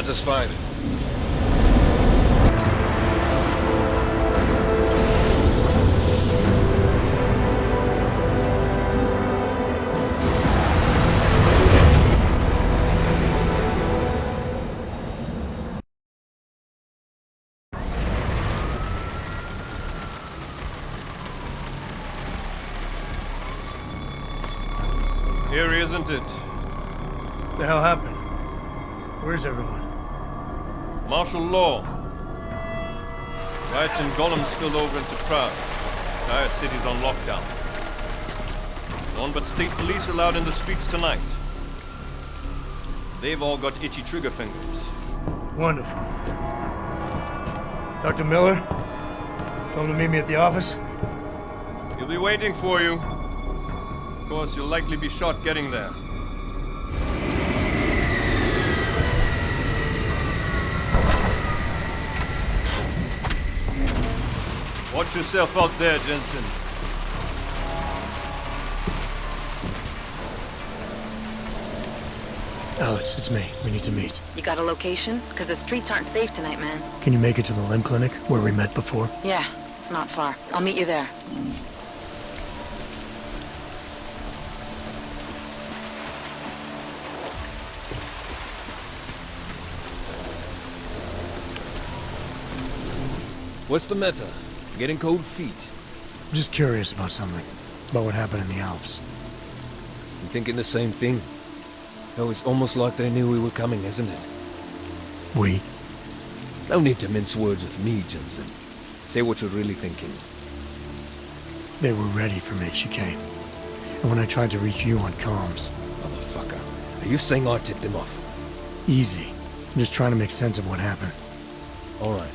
Let us find it. Here, isn't it? What the hell happened? Where's everyone? Martial law. Riots in Gollum spilled over into Prague. Entire city's on lockdown. None but state police allowed in the streets tonight. They've all got itchy trigger fingers. Wonderful. Talk to Miller? Tell him to meet me at the office? He'll be waiting for you. Of course, you'll likely be shot getting there. Watch yourself out there, Jensen. Alex, it's me. We need to meet. You got a location? Because the streets aren't safe tonight, man. Can you make it to the limb clinic where we met before? Yeah, it's not far. I'll meet you there. What's the matter? Getting cold feet? I'm just curious about something. About what happened in the Alps. You thinking the same thing? No, it's almost like they knew we were coming, isn't it? We? No need to mince words with me, Jensen. Say what you're really thinking. They were ready for me, she came. And when I tried to reach you on comms... Motherfucker. Are you saying I tipped him off? Easy. I'm just trying to make sense of what happened. Alright.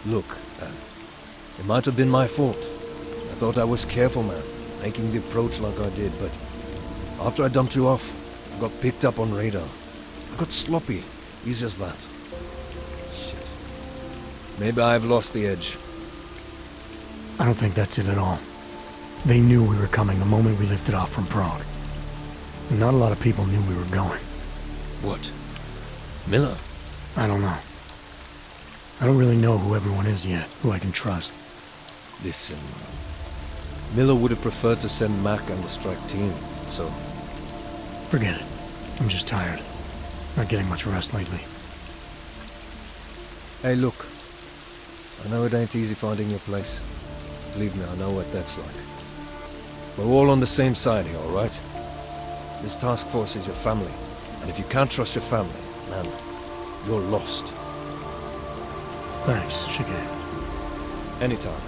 Look, it might have been my fault. I thought I was careful, man, making the approach like I did, but after I dumped you off, I got picked up on radar. I got sloppy, easy as that. Shit. Maybe I've lost the edge. I don't think that's it at all. They knew we were coming the moment we lifted off from Prague. And not a lot of people knew we were going. What? Miller? I don't know. I don't really know who everyone is yet, who I can trust. Listen, Miller would have preferred to send Mac and the strike team, so... Forget it. I'm just tired. Not getting much rest lately. Hey, look. I know it ain't easy finding your place. Believe me, I know what that's like. We're all on the same side here, alright? This task force is your family, and if you can't trust your family, man, you're lost. Thanks, Shige. Anytime.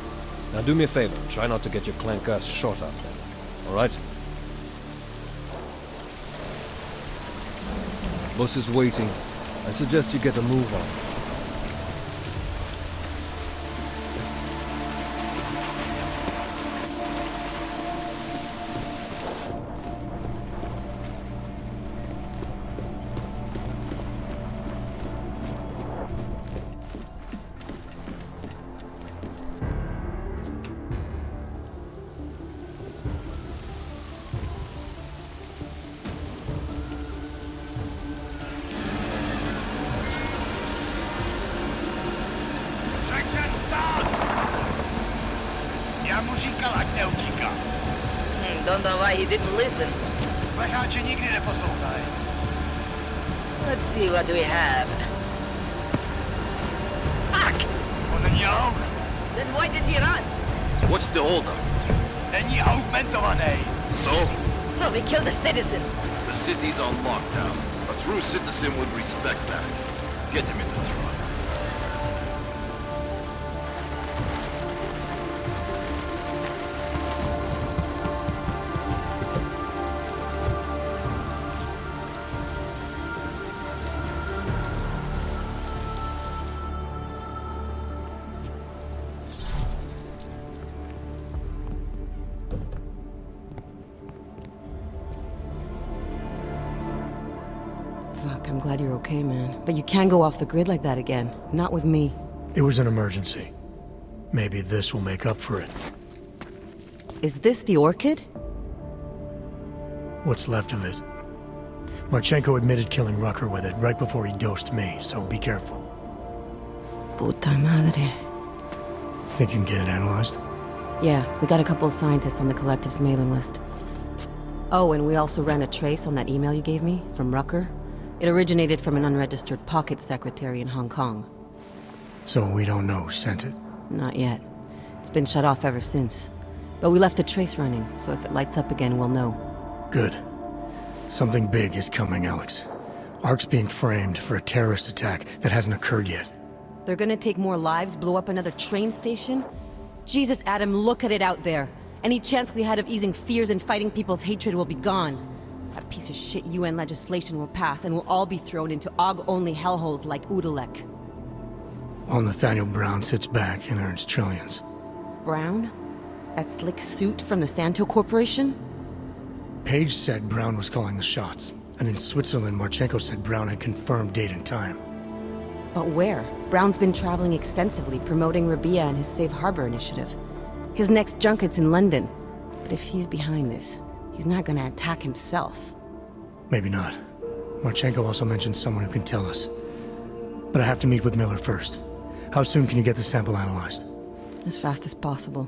Now do me a favor, try not to get your clank ass shot out there. Alright? Boss is waiting. I suggest you get a move on. Don't know why he didn't listen. Let's see what we have. Fuck! Then why did he run? What's the holdup? So? So we killed a citizen. The city's on lockdown. A true citizen would respect that. Get him in the truck. Fuck, I'm glad you're okay, man. But you can't go off the grid like that again. Not with me. It was an emergency. Maybe this will make up for it. Is this the orchid? What's left of it. Marchenko admitted killing Rucker with it right before he dosed me, so be careful. Puta madre. Think you can get it analyzed? Yeah, we got a couple of scientists on the collective's mailing list. Oh, and we also ran a trace on that email you gave me from Rucker. It originated from an unregistered pocket secretary in Hong Kong. So we don't know who sent it? Not yet. It's been shut off ever since. But we left a trace running, so if it lights up again, we'll know. Good. Something big is coming, Alex. ARC's being framed for a terrorist attack that hasn't occurred yet. They're gonna take more lives, blow up another train station? Jesus, Adam, look at it out there. Any chance we had of easing fears and fighting people's hatred will be gone. That piece of shit UN legislation will pass, and we'll all be thrown into AUG-only hellholes like Udalek. While Nathaniel Brown sits back and earns trillions. Brown? That slick suit from the Santo Corporation? Page said Brown was calling the shots, and in Switzerland, Marchenko said Brown had confirmed date and time. But where? Brown's been traveling extensively, promoting Rabia and his Safe Harbor initiative. His next junket's in London. But if he's behind this, he's not gonna attack himself. Maybe not. Marchenko also mentioned someone who can tell us. But I have to meet with Miller first. How soon can you get the sample analyzed? As fast as possible.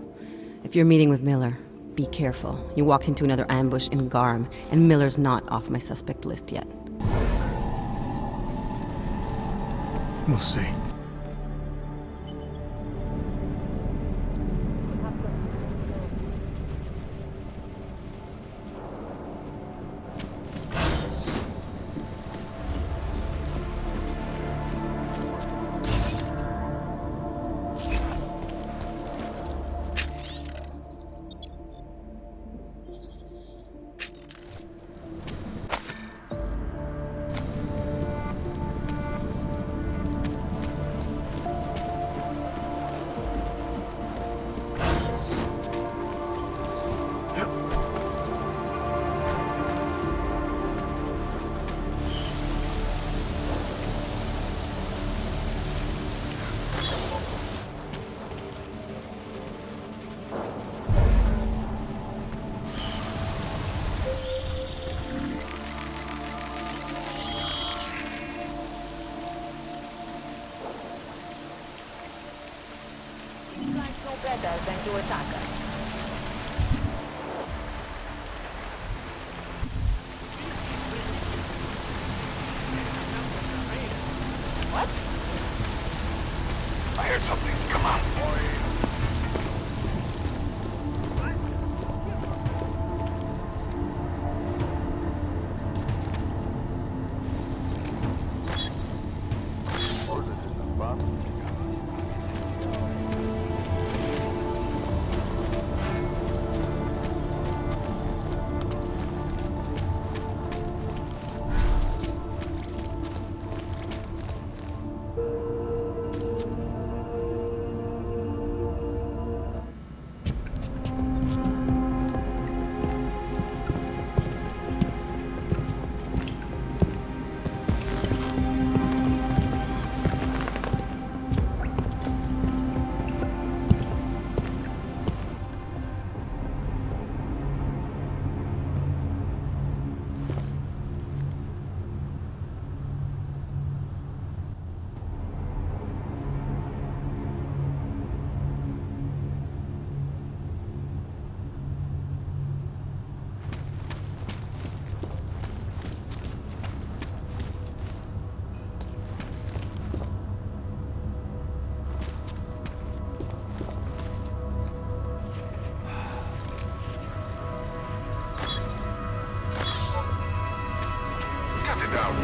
If you're meeting with Miller, be careful. You walked into another ambush in Garm, and Miller's not off my suspect list yet. We'll see. Better than to attack us. What? I heard something. Come on.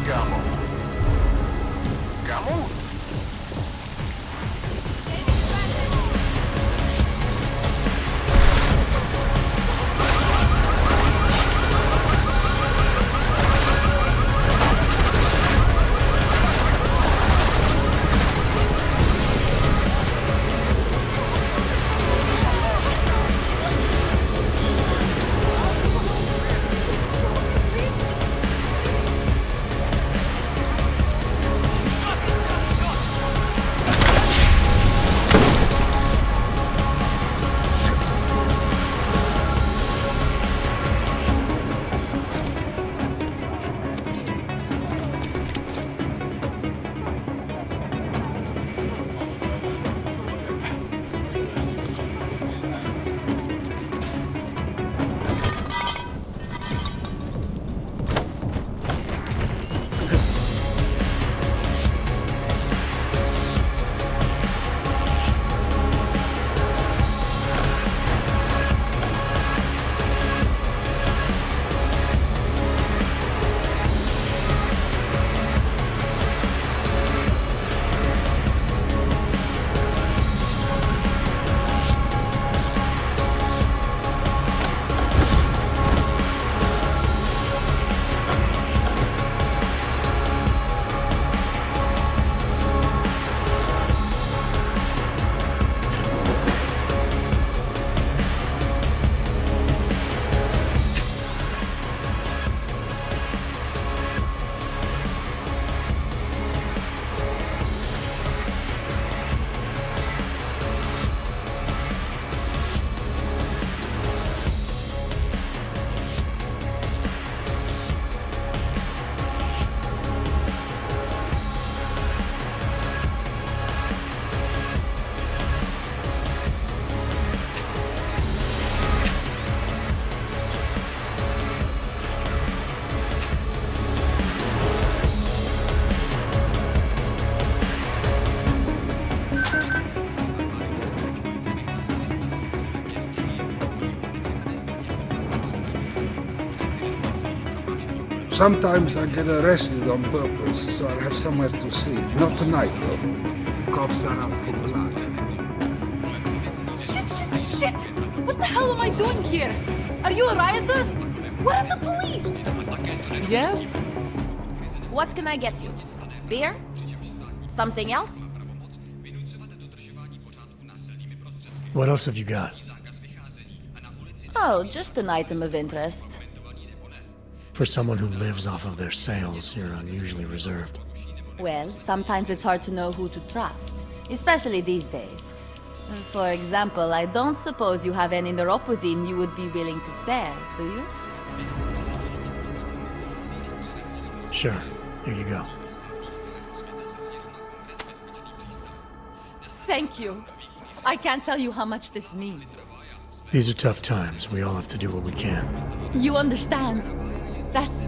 Gamo. Gamo? Sometimes I get arrested on purpose, so I'll have somewhere to sleep. Not tonight, though. Cops are out for blood. Shit! What the hell am I doing here? Are you a rioter? Where are the police? Yes? What can I get you? Beer? Something else? What else have you got? Oh, just an item of interest. For someone who lives off of their sales, you're unusually reserved. Well, sometimes it's hard to know who to trust, especially these days. For example, I don't suppose you have any neuropozyne you would be willing to spare, do you? Sure, here you go. Thank you. I can't tell you how much this means. These are tough times. We all have to do what we can. You understand? That's...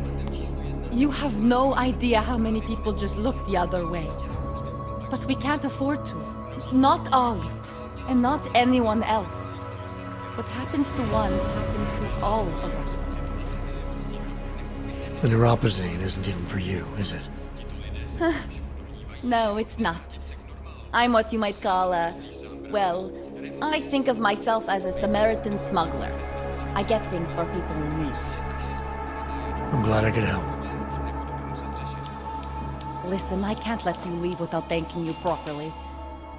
You have no idea how many people just look the other way. But we can't afford to. Not Oggs, and not anyone else. What happens to one happens to all of us. The neuropozyne isn't even for you, is it? No, it's not. I'm what you might call a... Well, I think of myself as a Samaritan smuggler. I get things for people in need. I'm glad I could help. Listen, I can't let you leave without thanking you properly.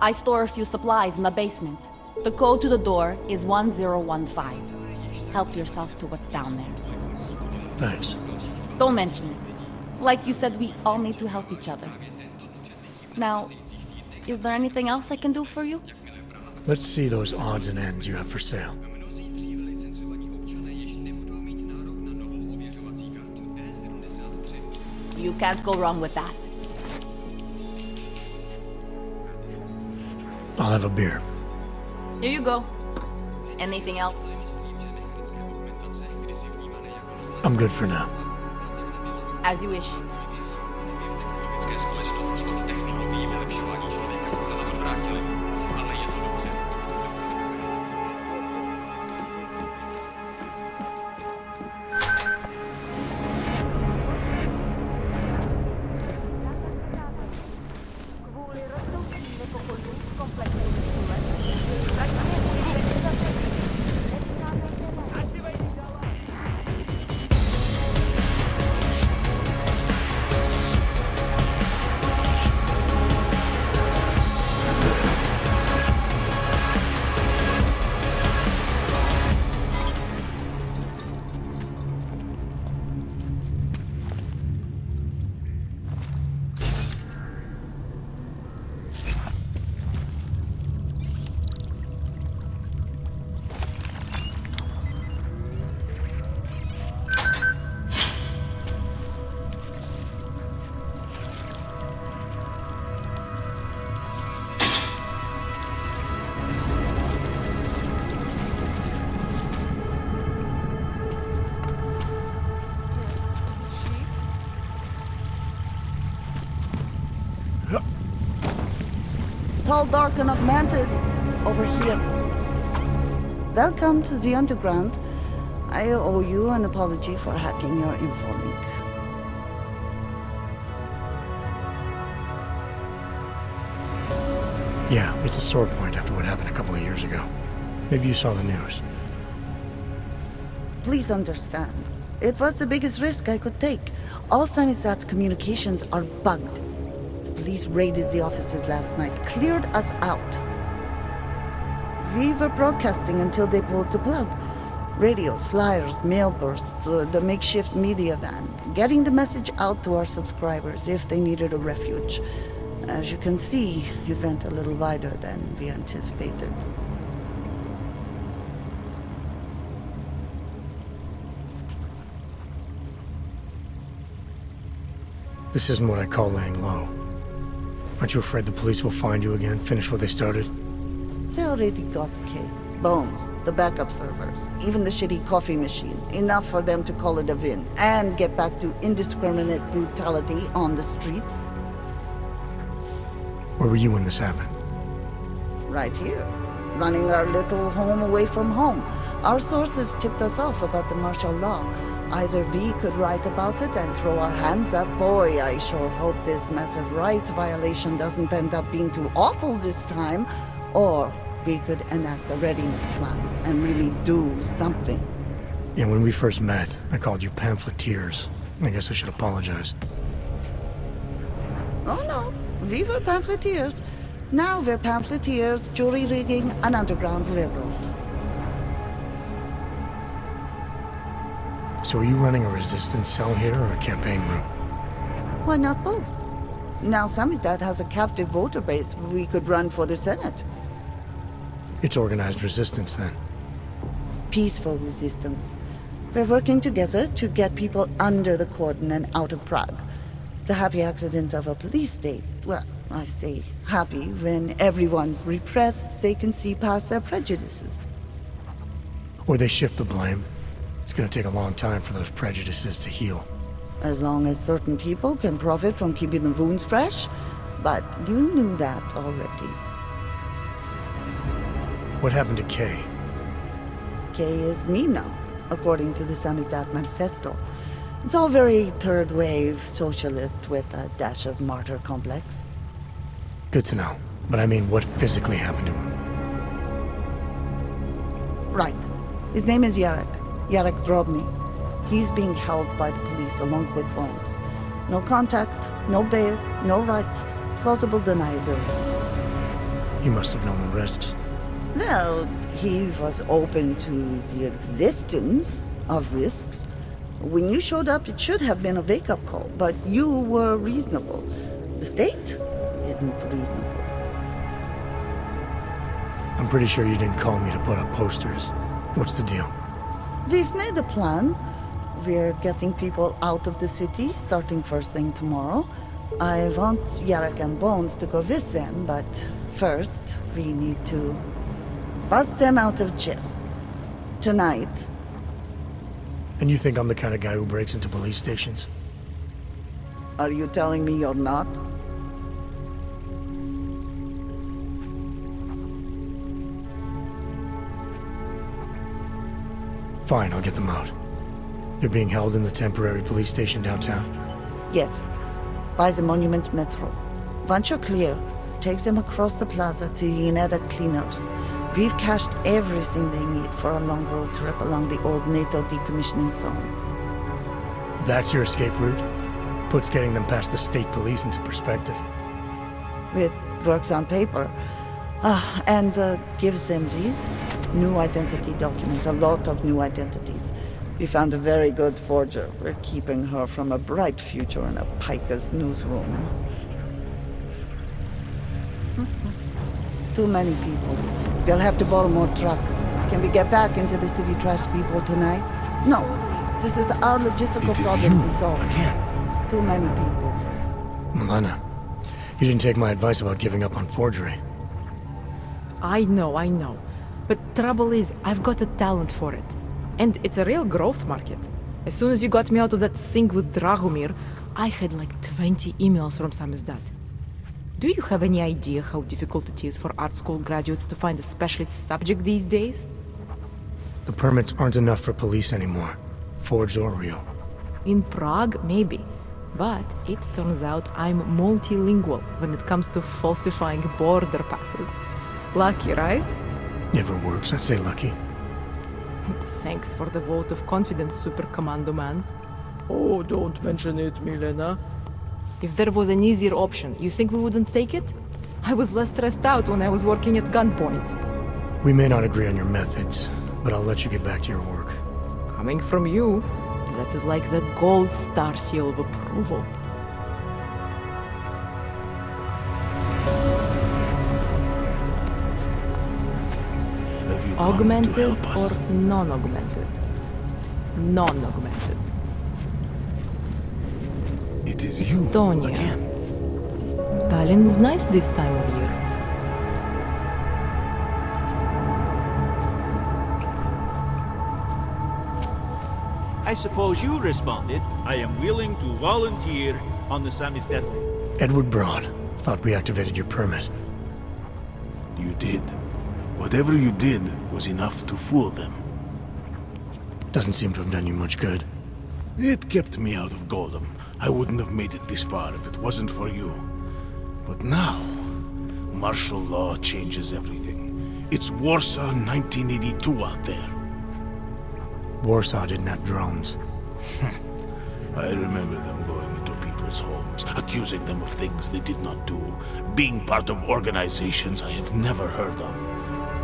I store a few supplies in the basement. The code to the door is 1015. Help yourself to what's down there. Thanks. Don't mention it. Like you said, we all need to help each other. Now, is there anything else I can do for you? Let's see those odds and ends you have for sale. You can't go wrong with that. I'll have a beer. Here you go. Anything else? I'm good for now. As you wish. Tall, dark, and augmented. Over here. Welcome to the Underground. I owe you an apology for hacking your info link. Yeah, it's a sore point after what happened a couple of years ago. Maybe you saw the news. Please understand. It was the biggest risk I could take. All Samistat's communications are bugged. The police raided the offices last night, cleared us out. We were broadcasting until they pulled the plug. Radios, flyers, mail bursts, the makeshift media van. Getting the message out to our subscribers if they needed a refuge. As you can see, it went a little wider than we anticipated. This isn't what I call laying low. Aren't you afraid the police will find you again, finish what they started? They already got K. Bones, the backup servers, even the shitty coffee machine. Enough for them to call it a win and get back to indiscriminate brutality on the streets. Where were you when this happened? Right here. running our little home away from home. Our sources tipped us off about the martial law. Either we could write about it and throw our hands up. Boy, I sure hope this massive rights violation doesn't end up being too awful this time. Or we could enact a readiness plan and really do something. Yeah, when we first met, I called you pamphleteers. I guess I should apologize. Oh no, we were pamphleteers. Now we're pamphleteers, jury rigging an underground railroad. So are you running a resistance cell here or a campaign room? Why not both? Now Samizdat has a captive voter base we could run for the Senate. It's organized resistance then. Peaceful resistance. We're working together to get people under the cordon and out of Prague. It's a happy accident of a police state. Well, I say happy when everyone's repressed, they can see past their prejudices. Or they shift the blame. It's gonna take a long time for those prejudices to heal. As long as certain people can profit from keeping the wounds fresh. But you knew that already. What happened to Kay? Kay is me now, according to the Samizdat Manifesto. It's all very third-wave socialist with a dash of martyr complex. Good to know. But I mean, what physically happened to him? Right. His name is Yarek Drobny. He's being held by the police along with Bones. No contact, no bail, no rights, plausible deniability. He must have known the risks. Well, he was open to the existence of risks. When you showed up, it should have been a wake-up call, but you were reasonable. The state isn't reasonable. I'm pretty sure you didn't call me to put up posters. What's the deal? We've made a plan. We're getting people out of the city, starting first thing tomorrow. I want Yarek and Bones to go with them, but first, we need to bust them out of jail. Tonight. And you think I'm the kind of guy who breaks into police stations? Are you telling me you're not? Fine, I'll get them out. They're being held in the temporary police station downtown? Yes, by the Monument Metro. Once you're clear, takes them across the plaza to the Uneda Cleaners. We've cached everything they need for a long road trip along the old NATO decommissioning zone. That's your escape route? Puts getting them past the state police into perspective. It works on paper. And gives them these new identity documents, a lot of new identities. We found a very good forger. We're keeping her from a bright future in a Pika's newsroom. Too many people. We'll have to borrow more trucks. Can we get back into the city trash depot tonight? No. This is our logistical problem to solve. Again. Too many people. Milena, you didn't take my advice about giving up on forgery. I know. But trouble is, I've got a talent for it. And it's a real growth market. As soon as you got me out of that thing with Dragomir, I had like 20 emails from Samizdat. Do you have any idea how difficult it is for art school graduates to find a specialist subject these days? The permits aren't enough for police anymore, forged or real. In Prague, maybe. But it turns out I'm multilingual when it comes to falsifying border passes. Lucky, right? If it works, I'd say lucky. Thanks for the vote of confidence, Super Commando Man. Oh, don't mention it, Milena. If there was an easier option, you think we wouldn't take it? I was less stressed out when I was working at gunpoint. We may not agree on your methods, but I'll let you get back to your work. Coming from you, that is like the gold star seal of approval. Augmented or non-augmented? Non-augmented. It is Estonia. Tallinn's nice this time of year. I suppose you responded. I am willing to volunteer on the Samizdat. Edward Broad. Thought we activated your permit. You did. Whatever you did was enough to fool them. Doesn't seem to have done you much good. It kept me out of Golem. I wouldn't have made it this far if it wasn't for you. But now, martial law changes everything. It's Warsaw 1982 out there. Warsaw didn't have drones. I remember them going into people's homes, accusing them of things they did not do, being part of organizations I have never heard of.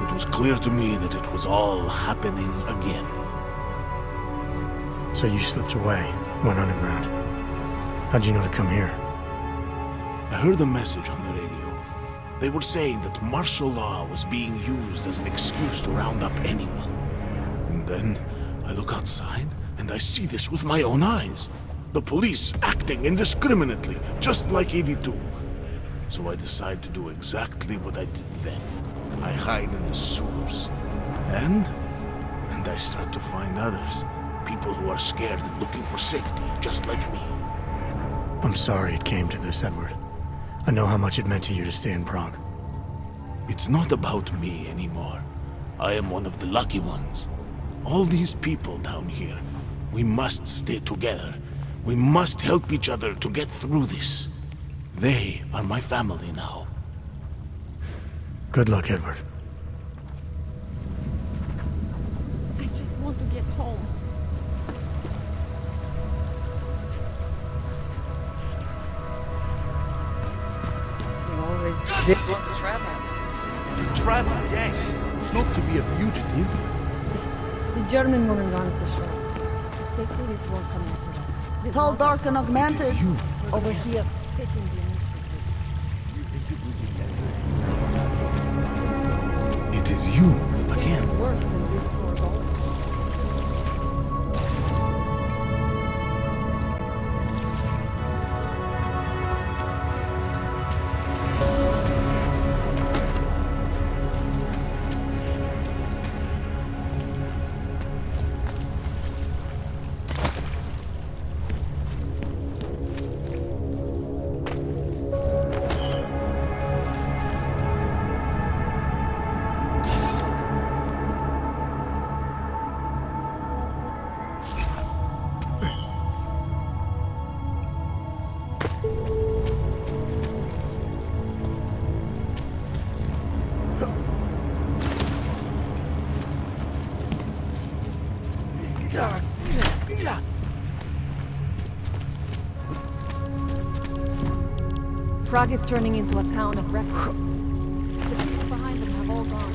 It was clear to me that it was all happening again. So you slipped away, went underground. How'd you know to come here? I heard a message on the radio. They were saying that martial law was being used as an excuse to round up anyone. And then I look outside and I see this with my own eyes. The police acting indiscriminately, just like 82. So I decide to do exactly what I did then. I hide in the sewers. And I start to find others. People who are scared and looking for safety, just like me. I'm sorry it came to this, Edward. I know how much it meant to you to stay in Prague. It's not about me anymore. I am one of the lucky ones. All these people down here, we must stay together. We must help each other to get through this. They are my family now. Good luck, Edward. I just want to get home. You always did want to travel. Travel, yes. Not to be a fugitive. The German woman runs the show. The police won't come after us. Tall, dark, and augmented. Over here. It is you, again. Worse than this or all. Prague is turning into a town of records. The people behind them have all gone.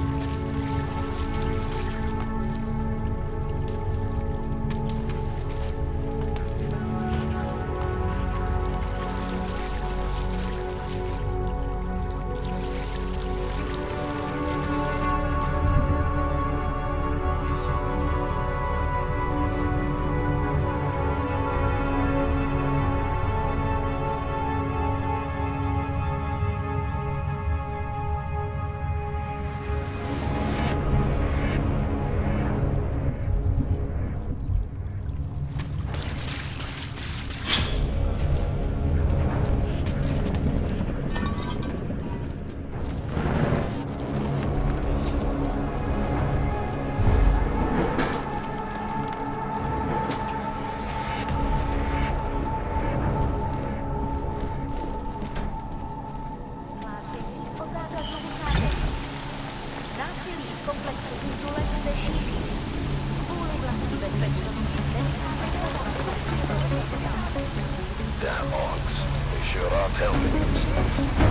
Damn orcs. They sure aren't helping themselves.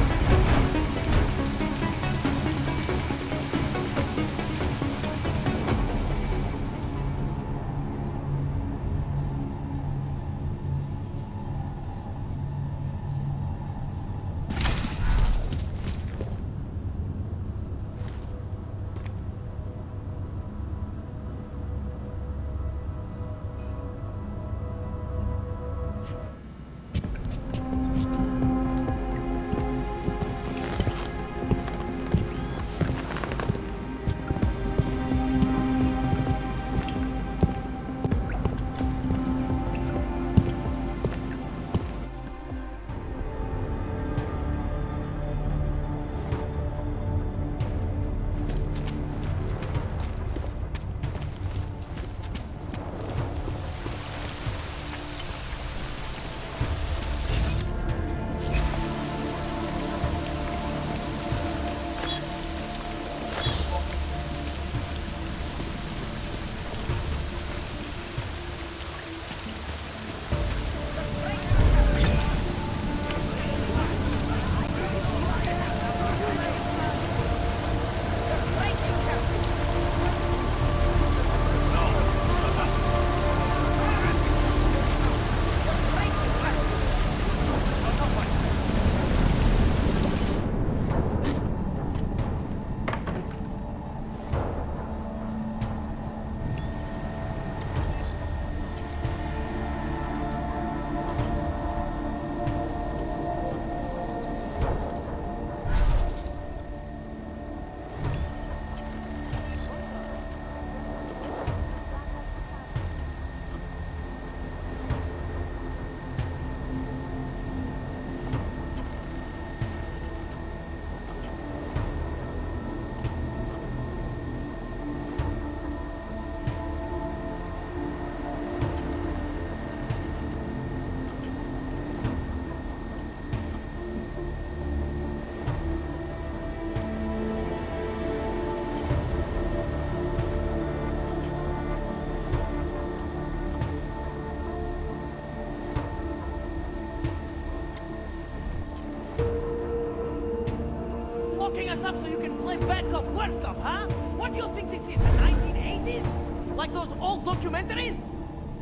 locking us up so you can play bad cop, worst cop, huh? What do you think this is, the 1980s? Like those old documentaries?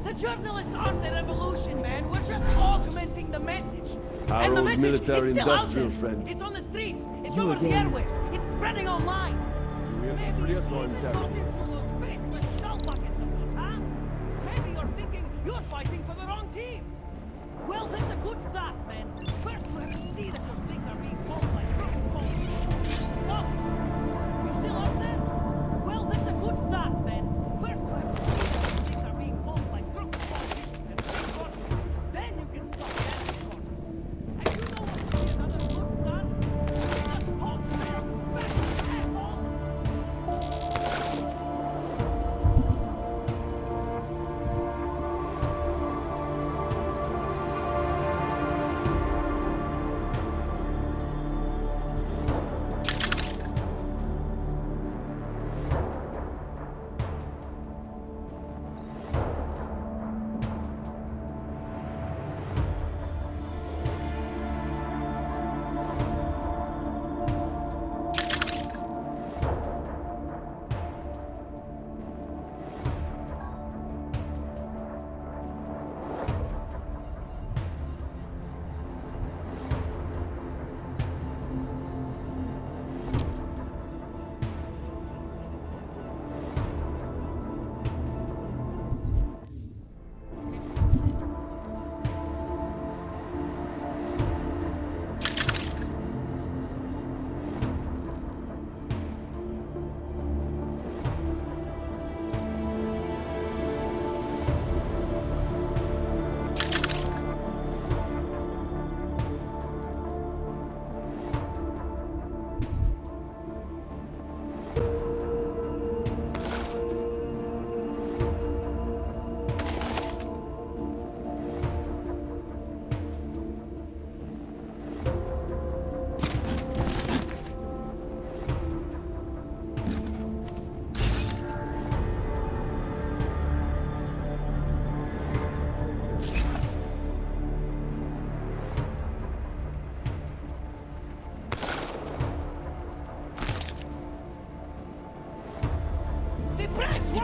The journalists aren't the revolution, man. We're just augmenting the message. Our and the old message military is still out industrial there. friend. It's on the streets. It's You over again. the airwaves. It's spreading online. We have to free us or interrogate. Maybe you're thinking you're fighting for the wrong team. Well, that's a good start, man. First, you have to see that your things are being pulled like broken bones. Stop! You still out there? Well, that's a good start, man. First, you have to see that your things are being pulled like broken bones. Then you can stop dancing on them. And you know what would be another good start? Just hold still, back, assholes!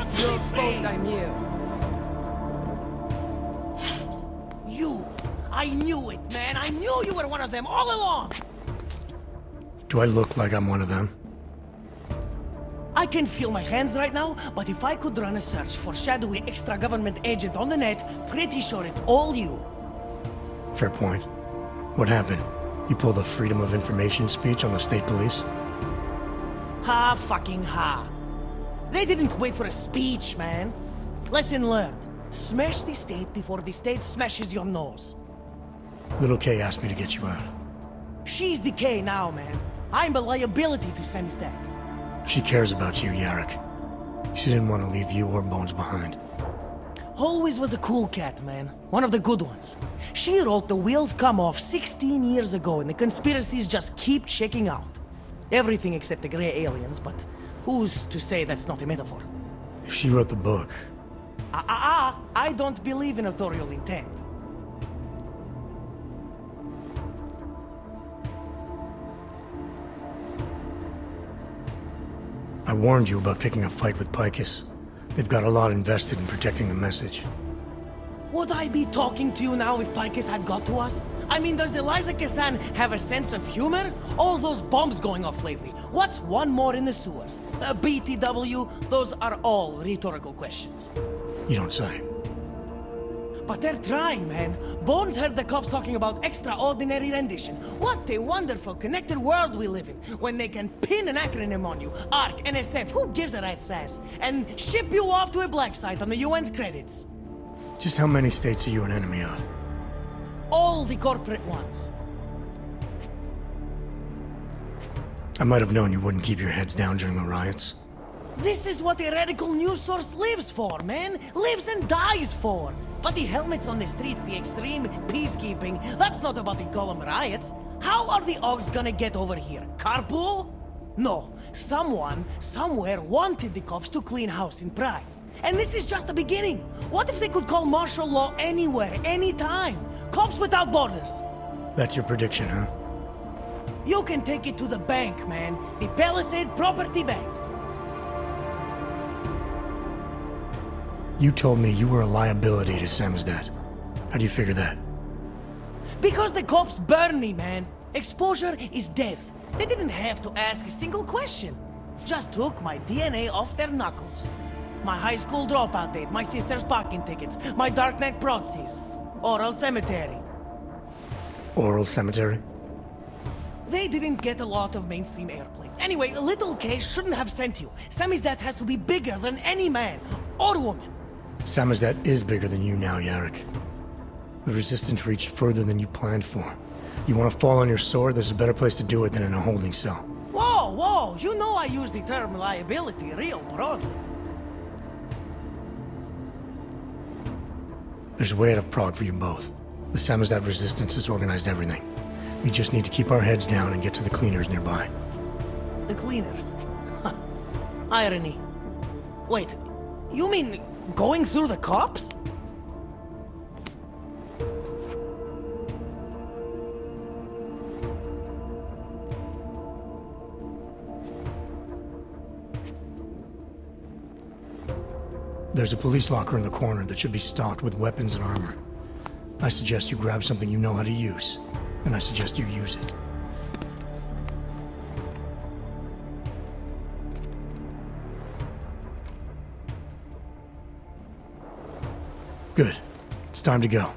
It's your fault I'm here. You! I knew it, man! I knew you were one of them all along! Do I look like I'm one of them? I can feel my hands right now, but if I could run a search for shadowy extra-government agent on the net, pretty sure it's all you. Fair point. What happened? You pulled a Freedom of Information speech on the state police? Ha fucking ha. They didn't wait for a speech, man. Lesson learned. Smash the state before the state smashes your nose. Little K asked me to get you out. She's the K now, man. I'm a liability to Sammy's dad. She cares about you, Yarrick. She didn't want to leave you or Bones behind. Always was a cool cat, man. One of the good ones. She wrote the wheels come off 16 years ago and the conspiracies just keep checking out. Everything except the gray aliens, but who's to say that's not a metaphor? If she wrote the book... I don't believe in authorial intent. I warned you about picking a fight with Picus. They've got a lot invested in protecting the message. Would I be talking to you now if Picus had got to us? I mean, does Eliza Kassan have a sense of humor? All those bombs going off lately. What's one more in the sewers? BTW? Those are all rhetorical questions. You don't say. But they're trying, man. Bones heard the cops talking about extraordinary rendition. What a wonderful connected world we live in, when they can pin an acronym on you, ARC, NSF, who gives a rat's ass, and ship you off to a black site on the UN's credits. Just how many states are you an enemy of? All the corporate ones. I might have known you wouldn't keep your heads down during the riots. This is what a radical news source lives for, man. Lives and dies for. But the helmets on the streets, the extreme peacekeeping, that's not about the Golem riots. How are the Augs gonna get over here? Carpool? No. Someone, somewhere wanted the cops to clean house in Prague. And this is just the beginning. What if they could call martial law anywhere, anytime? Cops without borders. That's your prediction, huh? You can take it to the bank, man. The Palisade Property Bank. You told me you were a liability to Samizdat. How do you figure that? Because the cops burn me, man. Exposure is death. They didn't have to ask a single question. Just took my DNA off their knuckles. My high school dropout date, my sister's parking tickets, my darknet proxies. Oral cemetery. Oral cemetery? They didn't get a lot of mainstream airplay. Anyway, a little case shouldn't have sent you. Samizdat has to be bigger than any man or woman. Samizdat is bigger than you now, Yarrick. The resistance reached further than you planned for. You want to fall on your sword? There's a better place to do it than in a holding cell. Whoa, whoa! You know I use the term liability real broadly. There's a way out of Prague for you both. The Samizdat resistance has organized everything. We just need to keep our heads down and get to the cleaners nearby. The cleaners? Irony. Wait, you mean going through the cops? There's a police locker in the corner that should be stocked with weapons and armor. I suggest you grab something you know how to use, and I suggest you use it. Good. It's time to go.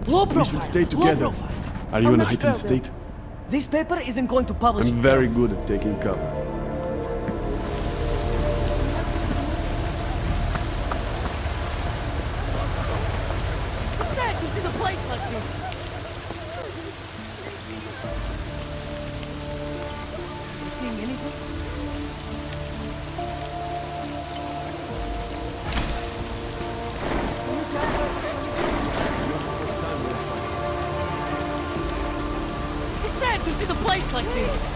Low We profile. should stay together. Low profile. Are you How in a much heightened further? state? This paper isn't going to publish I'm itself. very good at taking cover. What's that? You see the place like this? You seeing anything? It's sad to see the place like this.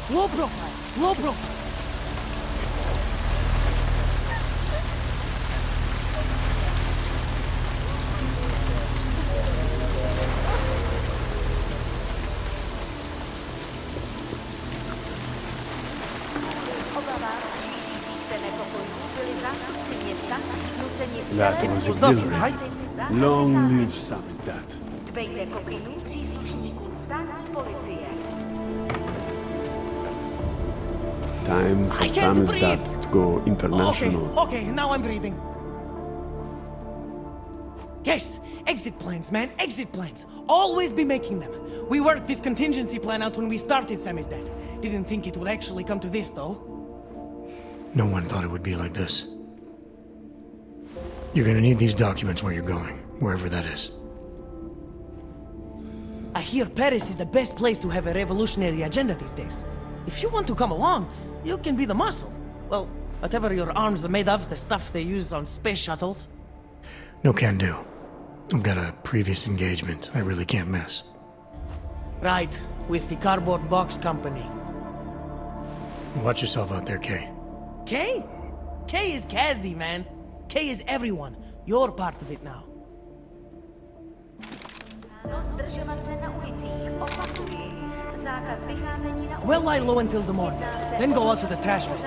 Low profile. Low profile. That was exhilarating. Long live Samizdat. Time for I can't Samizdat breathe. to go international. Okay, now I'm breathing. Yes, Exit plans, man, exit plans. Always be making them. We worked this contingency plan out when we started Samizdat. Didn't think it would actually come to this, though. No one thought it would be like this. You're gonna need these documents where you're going, wherever that is. I hear Paris is the best place to have a revolutionary agenda these days. If you want to come along, you can be the muscle. Well, whatever your arms are made of, the stuff they use on space shuttles. No can do. I've got a previous engagement I really can't miss. Right, with the cardboard box company. Watch yourself out there, Kay. Kay? Kay is Kazdi, man. Kay is everyone. You're part of it now. Well, lie low until the morning, then go out to the trash bins.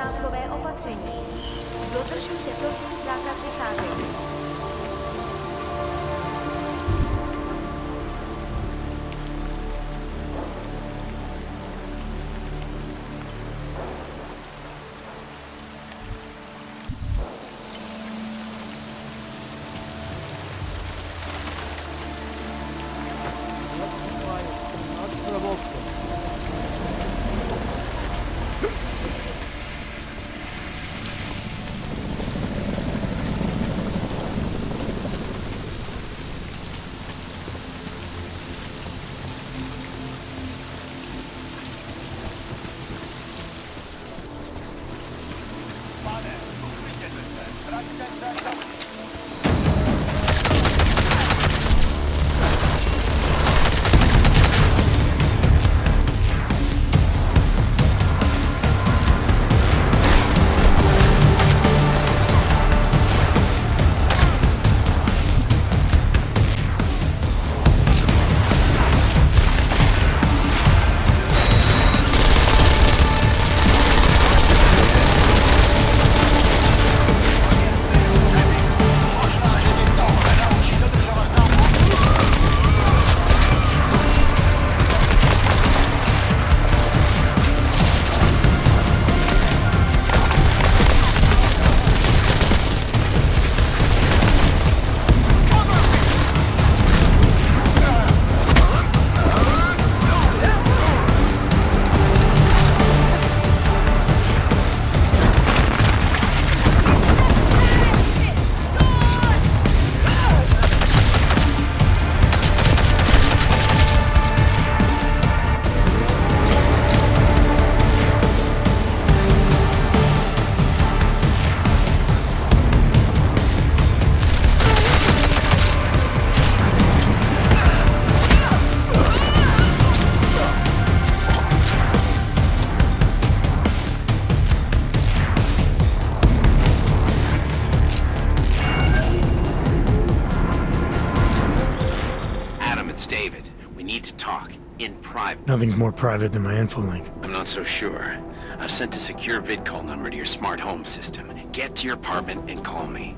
Nothing's more private than my FLiNG. I'm not so sure. I've sent a secure vid call number to your smart home system. Get to your apartment and call me.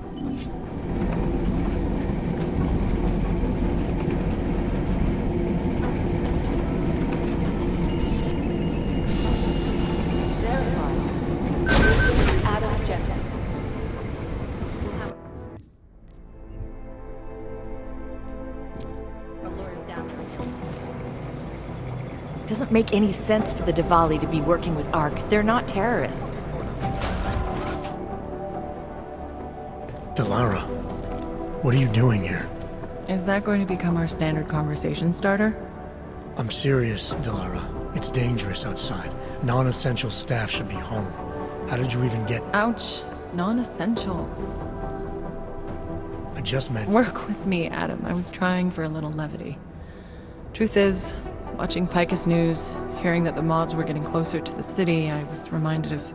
Doesn't make any sense for the Diwali to be working with ARC. They're not terrorists. Delara, what are you doing here? Is that going to become our standard conversation starter? I'm serious, Delara. It's dangerous outside. Non-essential staff should be home. How did you even get... Ouch. Non-essential. I just meant... Work with me, Adam. I was trying for a little levity. Truth is, watching Picus News, hearing that the mobs were getting closer to the city, I was reminded of...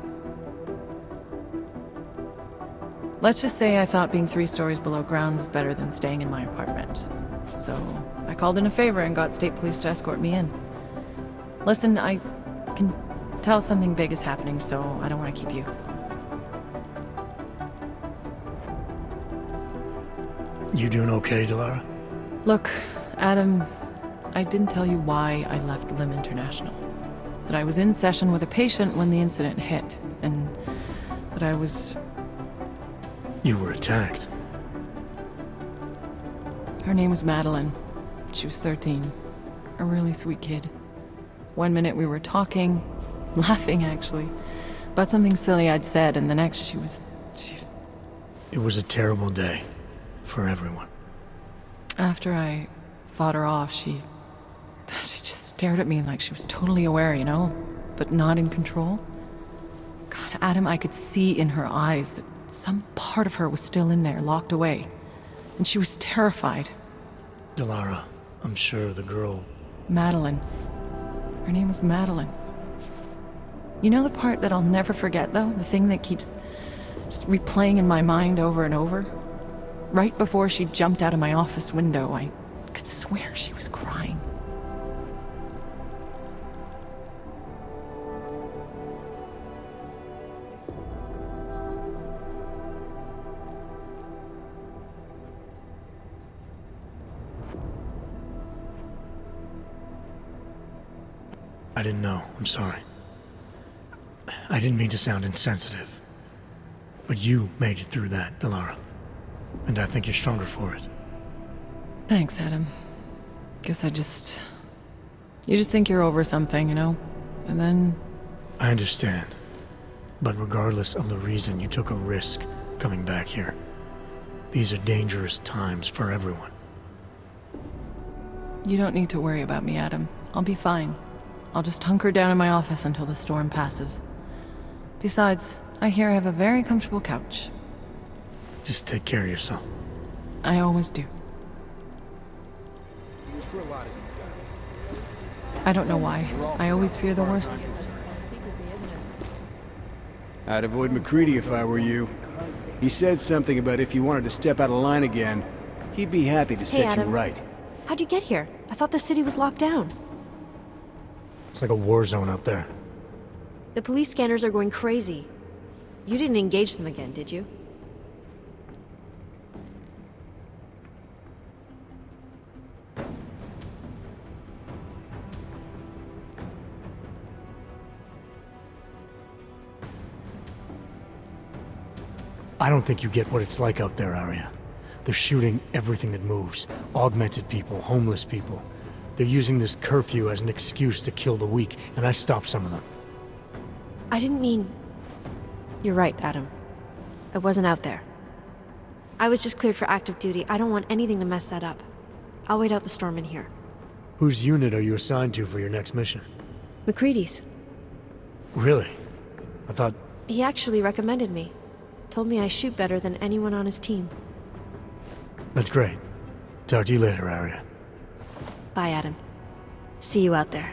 Let's just say I thought being 3 stories below ground was better than staying in my apartment. So I called in a favor and got state police to escort me in. Listen, I can tell something big is happening, so I don't want to keep you. You doing okay, Delara? Look, Adam, I didn't tell you why I left LIM International. That I was in session with a patient when the incident hit, and that I was... You were attacked. Her name was Madeline. She was 13. A really sweet kid. One minute we were talking, laughing actually, about something silly I'd said, and the next she was... It was a terrible day for everyone. After I fought her off, she just stared at me like she was totally aware, you know, but not in control. God, Adam, I could see in her eyes that some part of her was still in there, locked away. And she was terrified. Delara, I'm sure the girl... Madeline. Her name was Madeline. You know the part that I'll never forget, though? The thing that keeps just replaying in my mind over and over? Right before she jumped out of my office window, I could swear she was crying. I didn't know. I'm sorry. I didn't mean to sound insensitive. But you made it through that, Delara. And I think you're stronger for it. Thanks, Adam. Guess you just think you're over something, you know? And then... I understand. But regardless of the reason, you took a risk coming back here. These are dangerous times for everyone. You don't need to worry about me, Adam. I'll be fine. I'll just hunker down in my office until the storm passes. Besides, I hear I have a very comfortable couch. Just take care of yourself. I always do. I don't know why. I always fear the worst. I'd avoid McCready if I were you. He said something about if you wanted to step out of line again, he'd be happy to set you Adam. right. How'd you get here? I thought the city was locked down. It's like a war zone out there. The police scanners are going crazy. You didn't engage them again, did you? I don't think you get what it's like out there, Arya. They're shooting everything that moves. Augmented people, homeless people. They're using this curfew as an excuse to kill the weak, and I stopped some of them. I didn't mean... You're right, Adam. I wasn't out there. I was just cleared for active duty. I don't want anything to mess that up. I'll wait out the storm in here. Whose unit are you assigned to for your next mission? McCready's. Really? I thought... He actually recommended me. Told me I shoot better than anyone on his team. That's great. Talk to you later, Arya. Bye, Adam. See you out there.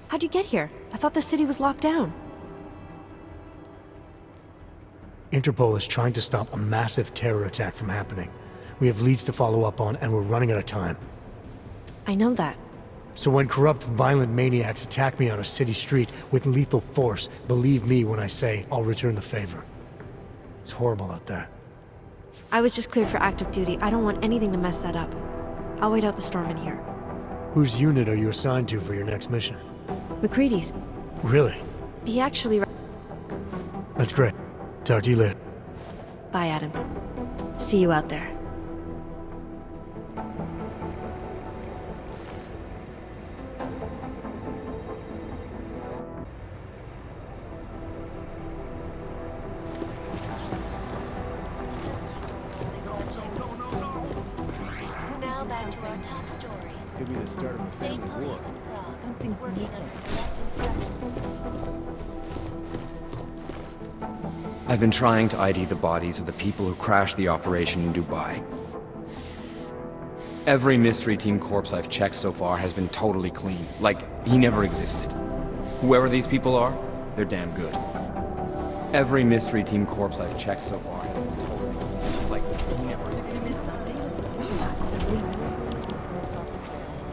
How'd you get here? I thought the city was locked down. Interpol is trying to stop a massive terror attack from happening. We have leads to follow up on, and we're running out of time. I know that. So when corrupt, violent maniacs attack me on a city street with lethal force, believe me when I say I'll return the favor. It's horrible out there. I was just cleared for active duty. I don't want anything to mess that up. I'll wait out the storm in here. Whose unit are you assigned to for your next mission? McCready's. Really? He actually... That's great. Talk to you later. Bye, Adam. See you out there. Now back to our top story. Could be the start of a State family war. police in Prague. Something's Working missing. I've been trying to ID the bodies of the people who crashed the operation in Dubai. Every mystery team corpse I've checked so far has been totally clean, like he never existed. Whoever these people are, they're damn good. Every mystery team corpse I've checked so far has been totally clean, like he never existed.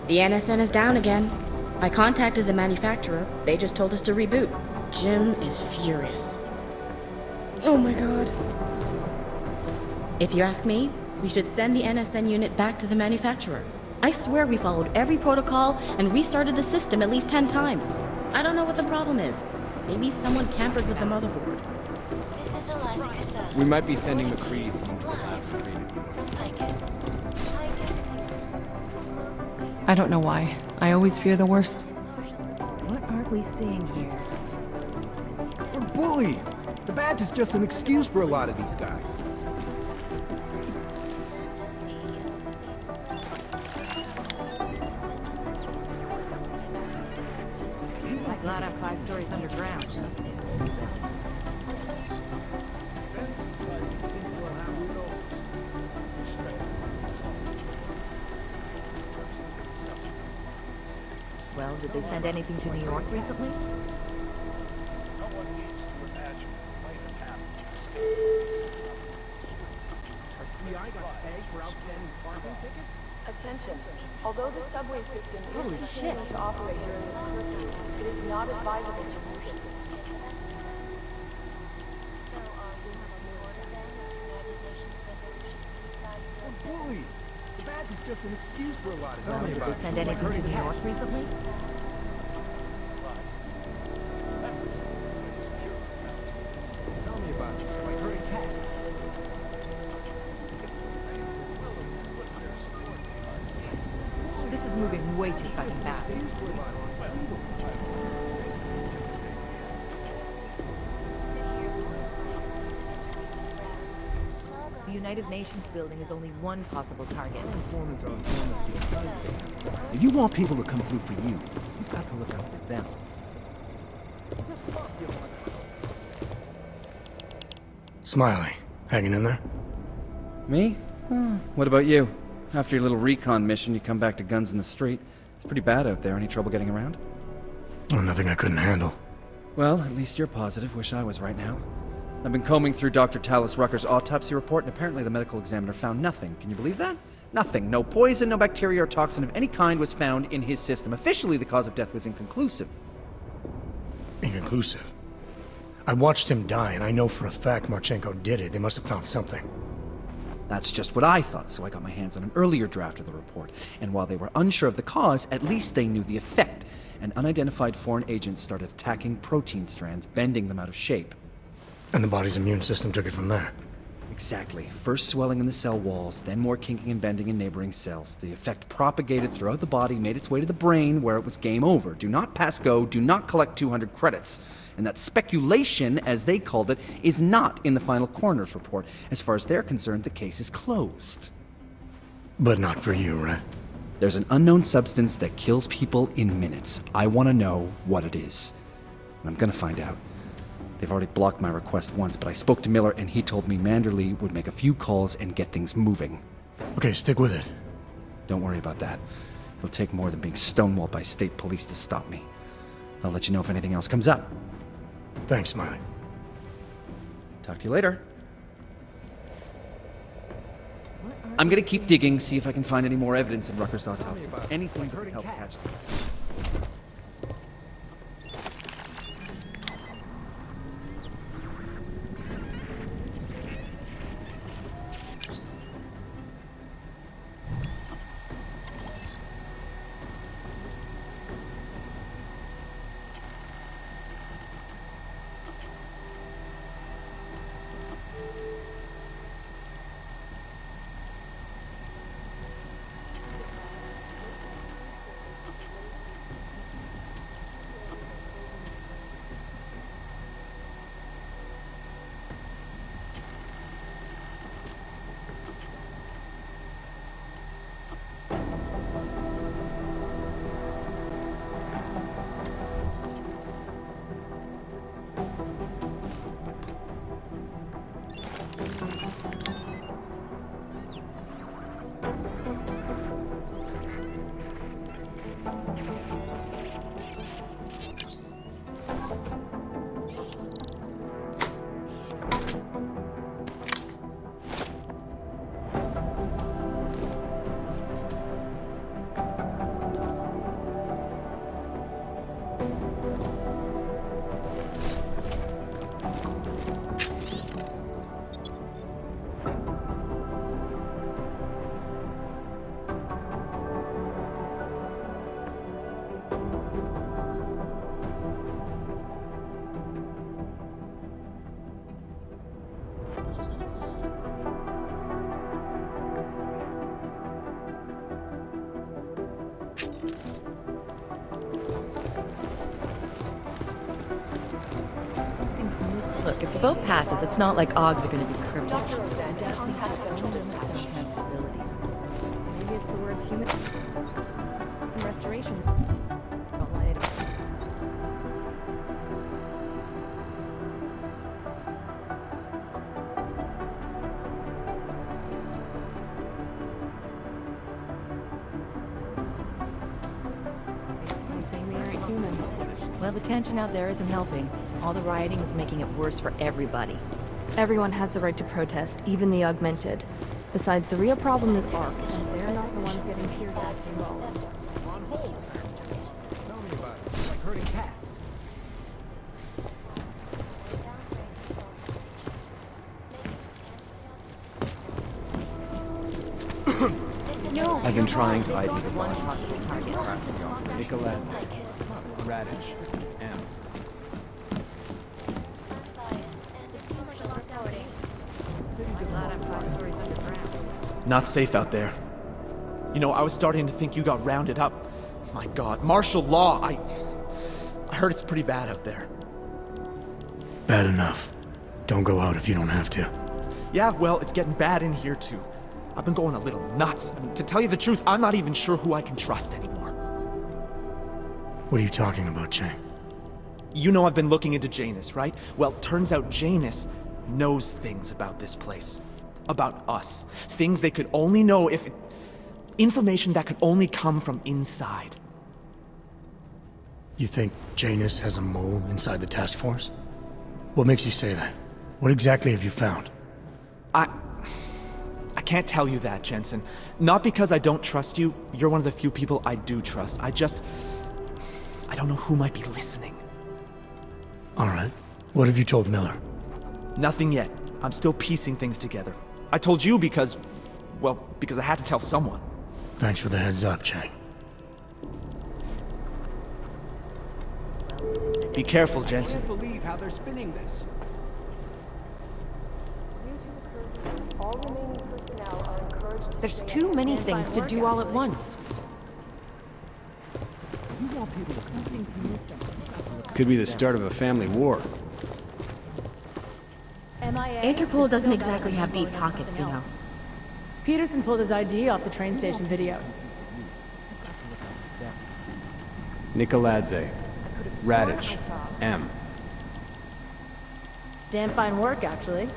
The NSN is down again. I contacted the manufacturer. They just told us to reboot. Jim is furious. Oh my god. If you ask me, we should send the NSN unit back to the manufacturer. I swear we followed every protocol and restarted the system at least 10 times. I don't know what the problem is. Maybe someone tampered with the motherboard. This is We might be sending McCready's team to the lab for training. I don't know why. I always fear the worst. What are we seeing here? We're bullies! The badge is just an excuse for a lot of these guys. I'm glad I'm 5 stories underground. Well, did they send anything to New York recently? Attention. Although the subway system is continuing to operate during this curfew, it is not advisable to use it. We're bullies! The badge is just an excuse for a lot of Well, did they send anything to New York recently? Tell me about it. Like herding cats. This is moving way too fucking fast. The United Nations building is only one possible target. If you want people to come through for you, you've got to look out for them. Smiley, hanging in there? Me? What about you? After your little recon mission, you come back to guns in the street. It's pretty bad out there. Any trouble getting around? Oh, nothing I couldn't handle. Well, at least you're positive. Wish I was right now. I've been combing through Dr. Talis Rucker's autopsy report, and apparently the medical examiner found nothing. Can you believe that? Nothing. No poison, no bacteria or toxin of any kind was found in his system. Officially, the cause of death was inconclusive. Inconclusive? I watched him die, and I know for a fact Marchenko did it. They must have found something. That's just what I thought, so I got my hands on an earlier draft of the report. And while they were unsure of the cause, at least they knew the effect. An unidentified foreign agent started attacking protein strands, bending them out of shape. And the body's immune system took it from there. Exactly. First swelling in the cell walls, then more kinking and bending in neighboring cells. The effect propagated throughout the body, made its way to the brain, where it was game over. Do not pass go, do not collect 200 credits. And that speculation, as they called it, is not in the final coroner's report. As far as they're concerned, the case is closed. But not for you, right? There's an unknown substance that kills people in minutes. I want to know what it is. And I'm gonna find out. They've already blocked my request once, but I spoke to Miller and he told me Manderley would make a few calls and get things moving. Okay, stick with it. Don't worry about that. It'll take more than being stonewalled by state police to stop me. I'll let you know if anything else comes up. Thanks, Smiley. Talk to you later. I'm gonna keep digging, see if I can find any more evidence in Rucker's autopsy. Anything that would help catch them. If the vote passes, it's not like OGs are going to be crippled. Dr. Rosen, contact Central Dispatch. Maybe it's the words human restoration. Don't line it up. You're saying they aren't human. Well, the tension out there isn't helping. All the rioting is making it worse for everybody. Everyone has the right to protest, even the augmented. Besides, the real problem is ARC, and they're not the ones getting tear gassed involved. On hold. Tell me about it. It's like herding cats. I've been trying to ID the One body. possible target. Nicolette. Radish. M. Not safe out there. You know, I was starting to think you got rounded up. My God, martial law. I heard it's pretty bad out there. Bad enough. Don't go out if you don't have to. Yeah, well, it's getting bad in here too. I've been going a little nuts. I mean, to tell you the truth, I'm not even sure who I can trust anymore. What are you talking about, Chang? You know I've been looking into Janus, right? Well, turns out Janus knows things about this place. About us. Things they could only know if... Information that could only come from inside. You think Janus has a mole inside the task force? What makes you say that? What exactly have you found? I can't tell you that, Jensen. Not because I don't trust you. You're one of the few people I do trust. I don't know who might be listening. All right. What have you told Miller? Nothing yet. I'm still piecing things together. I told you because I had to tell someone. Thanks for the heads up, Chang. Be careful, I Jensen. can't believe how they're spinning this. All remaining personnel are encouraged to There's too many things to do all at once. You want people to something's missing. Could be the start of a family war. Interpol doesn't exactly have deep pockets, you know. Peterson pulled his ID off the train station video. Nicoladze. Radish. M. Damn fine work, actually.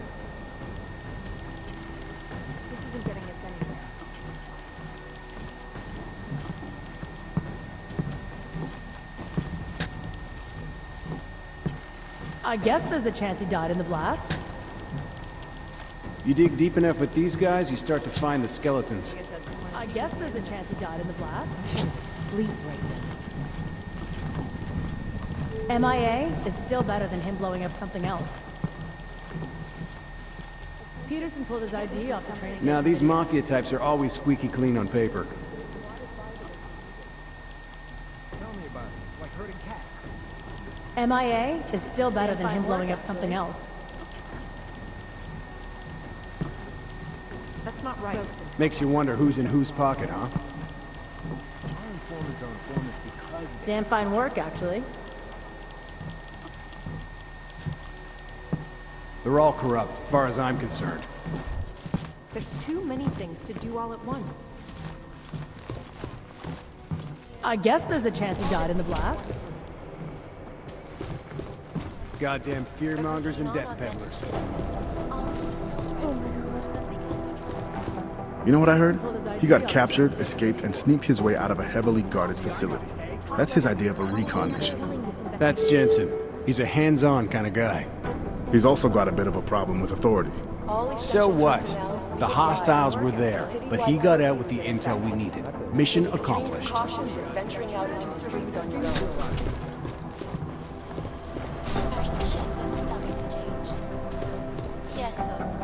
This isn't getting us anywhere. I guess there's a chance he died in the blast. You dig deep enough with these guys, you start to find the skeletons. I guess there's a chance he died in the blast. She was asleep right then. MIA is still better than him blowing up something else. Peterson pulled his ID off the train. Now, these mafia types are always squeaky clean on paper. Tell me about it. It's like herding cats. MIA is still better than him blowing up something else. That's not right. Makes you wonder who's in whose pocket, huh? Our informants are informants because Damn fine work, actually. They're all corrupt, as far as I'm concerned. There's too many things to do all at once. I guess there's a chance he died in the blast. Goddamn fearmongers and death peddlers. You know what I heard? He got captured, escaped, and sneaked his way out of a heavily guarded facility. That's his idea of a recon mission. That's Jensen. He's a hands-on kind of guy. He's also got a bit of a problem with authority. So what? The hostiles were there, but he got out with the intel we needed. Mission accomplished. Cautions of venturing out into the streets on your own. Yes, folks.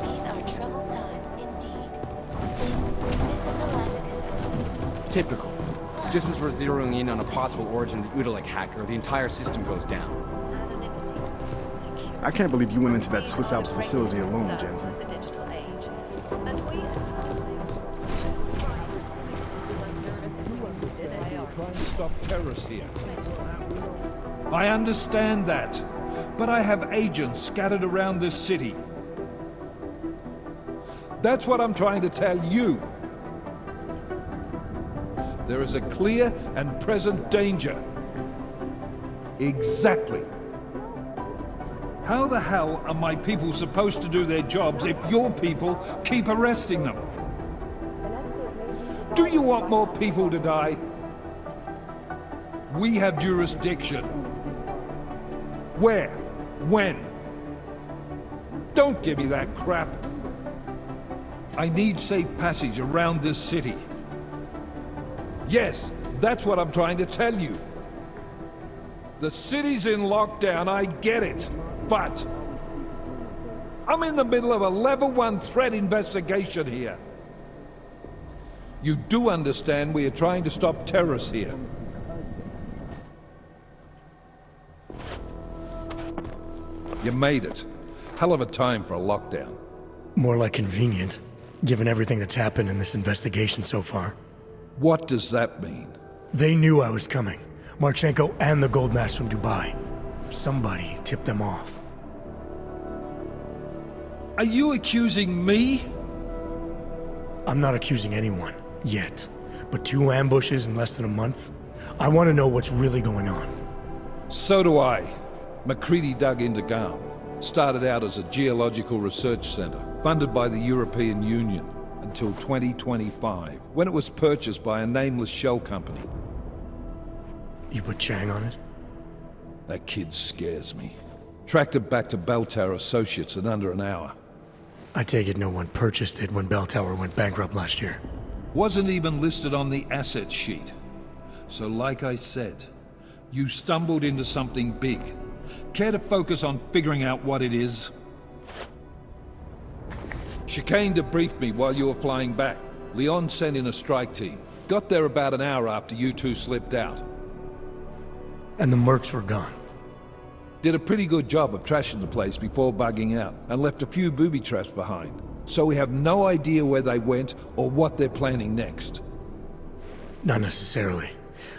These are troubled times indeed. This is Eliza. Typical. Just as we're zeroing in on a possible origin of the Udalek hacker, the entire system goes down. I can't believe you went into that Swiss Alps facility alone, Jensen. Trying to stop terrorists here. I understand that. but I have agents scattered around this city. That's what I'm trying to tell you. There is a clear and present danger. Exactly. How the hell are my people supposed to do their jobs if your people keep arresting them? Do you want more people to die? We have jurisdiction. Where? When? Don't give me that crap. I need safe passage around this city. Yes, that's what I'm trying to tell you. The city's in lockdown, I get it, but I'm in the middle of a level 1 threat investigation here. You do understand we are trying to stop terrorists here. You made it. Hell of a time for a lockdown. More like convenient, given everything that's happened in this investigation so far. What does that mean? They knew I was coming. Marchenko and the gold mask from Dubai. Somebody tipped them off. Are you accusing me? I'm not accusing anyone, yet. But 2 ambushes in less than a month? I want to know what's really going on. So do I. McCready dug into GARM. Started out as a geological research center, funded by the European Union, until 2025, when it was purchased by a nameless shell company. You put Chang on it? That kid scares me. Tracked it back to Bell Tower Associates in under an hour. I take it no one purchased it when Bell Tower went bankrupt last year. Wasn't even listed on the asset sheet. So like I said, you stumbled into something big. Care to focus on figuring out what it is? Chicane debriefed me while you were flying back. Leon sent in a strike team. Got there about an hour after you two slipped out. And the mercs were gone. Did a pretty good job of trashing the place before bugging out, and left a few booby traps behind. So we have no idea where they went or what they're planning next. Not necessarily.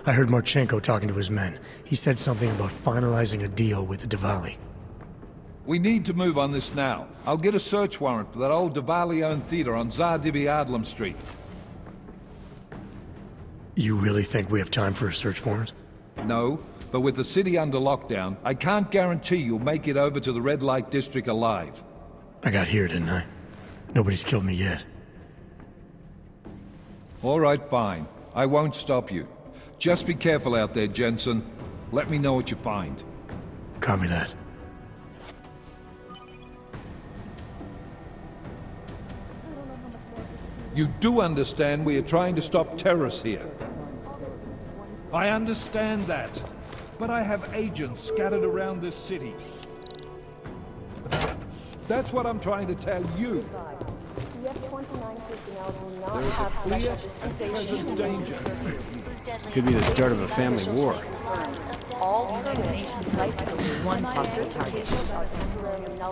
I heard Marchenko talking to his men. He said something about finalizing a deal with the Diwali. We need to move on this now. I'll get a search warrant for that old Diwali-owned theater on Zardibi Adlam Street. You really think we have time for a search warrant? No, but with the city under lockdown, I can't guarantee you'll make it over to the Red Light District alive. I got here, didn't I? Nobody's killed me yet. All right, fine. I won't stop you. Just be careful out there, Jensen. Let me know what you find. Copy that. You do understand we are trying to stop terrorists here. I understand that, but I have agents scattered around this city. That's what I'm trying to tell you. There is a clear and present danger. Could be the start of a family war. All permits licensed one possible target.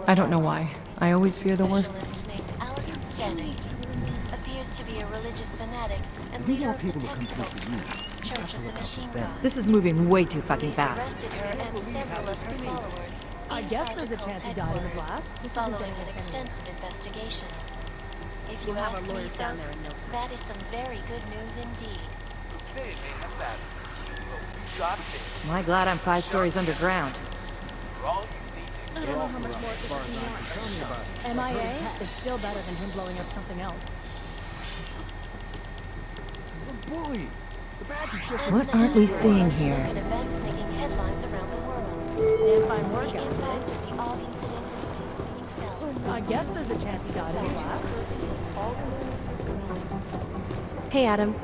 I don't know why. I always fear the worst. Allison Stanley appears to be a religious fanatic and leader of the technical Church of the Machine God. This is moving way too fucking Police fast. arrested her and several of her followers. I guess there's a chance he died in the blast. Following an extensive investigation. If you ask me, folks, that is some very good news indeed. My glad I'm 5 stories underground. I don't know how much more this is not. MIA is still better than him blowing up something else. Bully! The badge is just... What aren't we seeing here? Events making headlines around the world. Damn fine workout, Impact of the Og incident is still being felt. I guess there's a chance he died in the blast. Hey, Adam.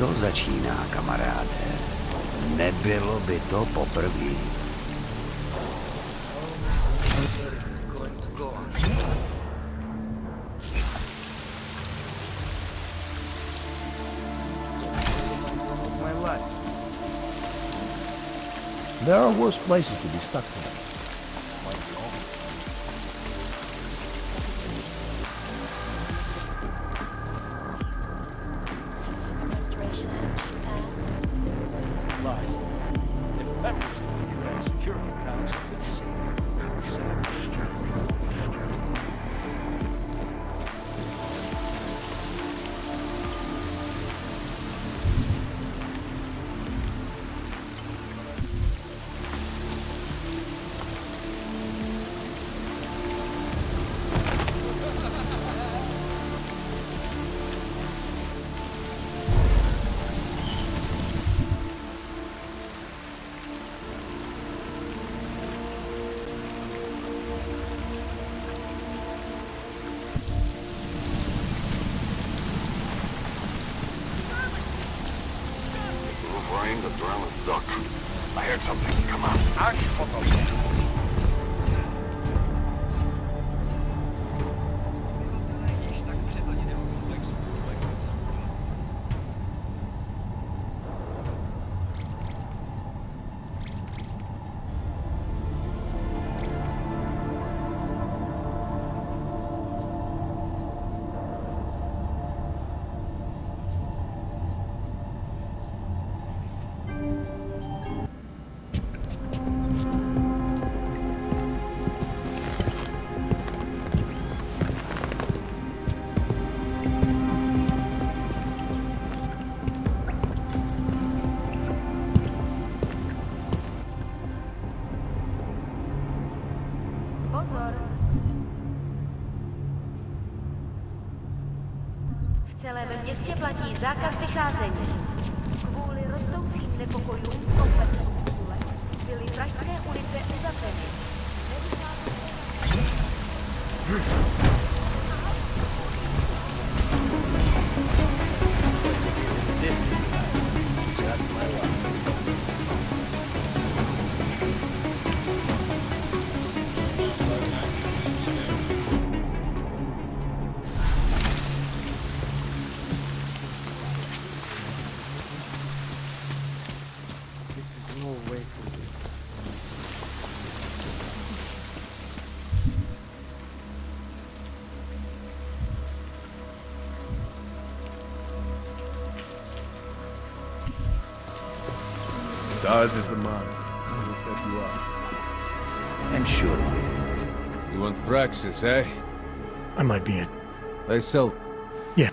to začíná, kamaráde. Nebylo by to poprvé. There are worse places to be stuck tonight. The drowned duck. I heard something. Come on. V celém městě platí zákaz vycházení. Kvůli rostoucím nepokojům v komplexu byly pražské ulice uzavřeny. Ours is the mine. We'll set you up. I'm sure. You want Praxis, eh? I might be it. They sell. Yeah.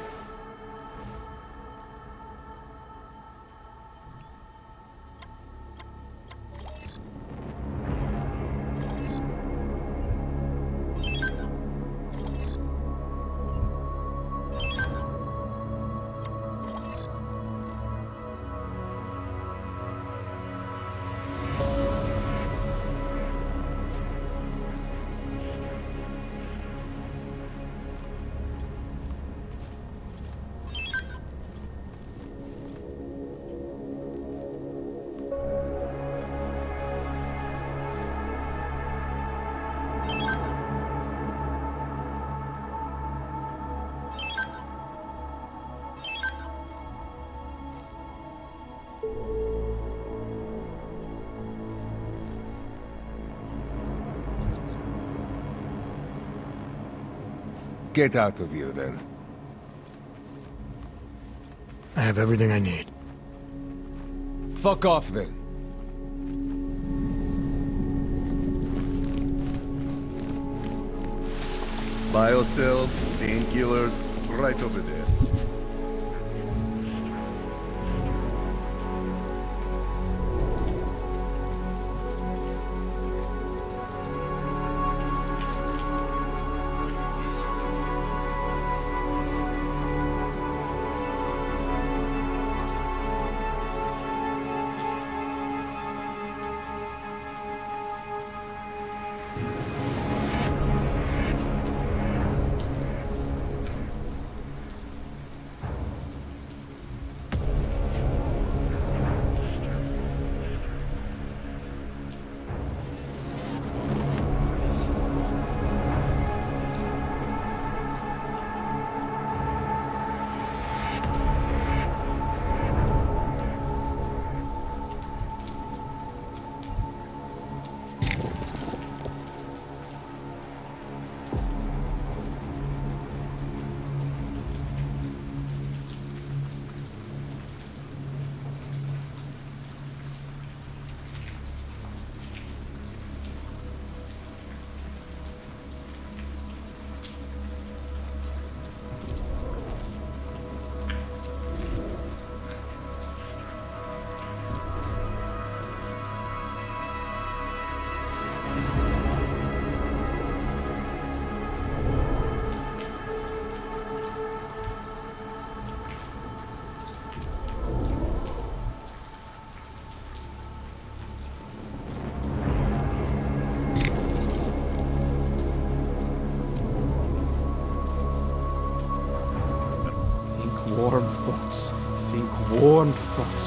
Get out of here, then. I have everything I need. Fuck off, then. Biocells, painkillers, right over there. warm thoughts. Think warm thoughts.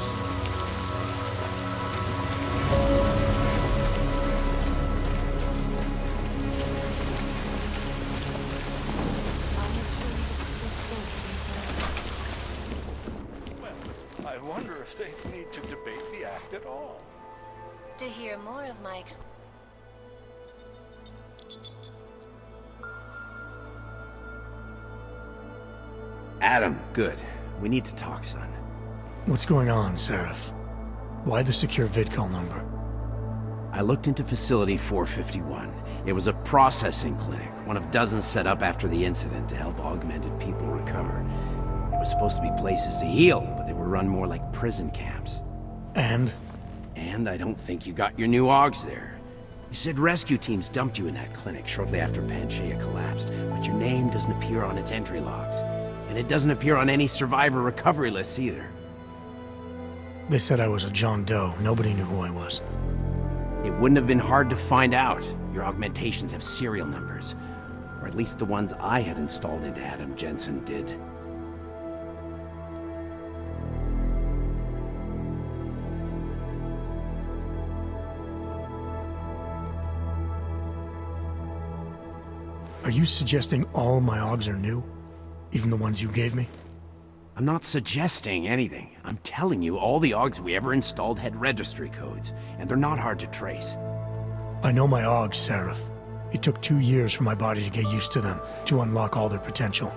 I wonder if they need to debate the act at all. To hear more of my Adam, good. We need to talk, son. What's going on, Seraph? Why the secure vidcall number? I looked into Facility 451. It was a processing clinic, one of dozens set up after the incident to help augmented people recover. It was supposed to be places to heal, but they were run more like prison camps. And? And I don't think you got your new AUGs there. You said rescue teams dumped you in that clinic shortly after Panchaea collapsed, but your name doesn't appear on its entry logs. And it doesn't appear on any survivor recovery lists either. They said I was a John Doe. Nobody knew who I was. It wouldn't have been hard to find out. Your augmentations have serial numbers. Or at least the ones I had installed into Adam Jensen did. Are you suggesting all my AUGs are new? Even the ones you gave me? I'm not suggesting anything. I'm telling you all the AUGs we ever installed had registry codes, and they're not hard to trace. I know my AUGs, Seraph. It took 2 years for my body to get used to them, to unlock all their potential.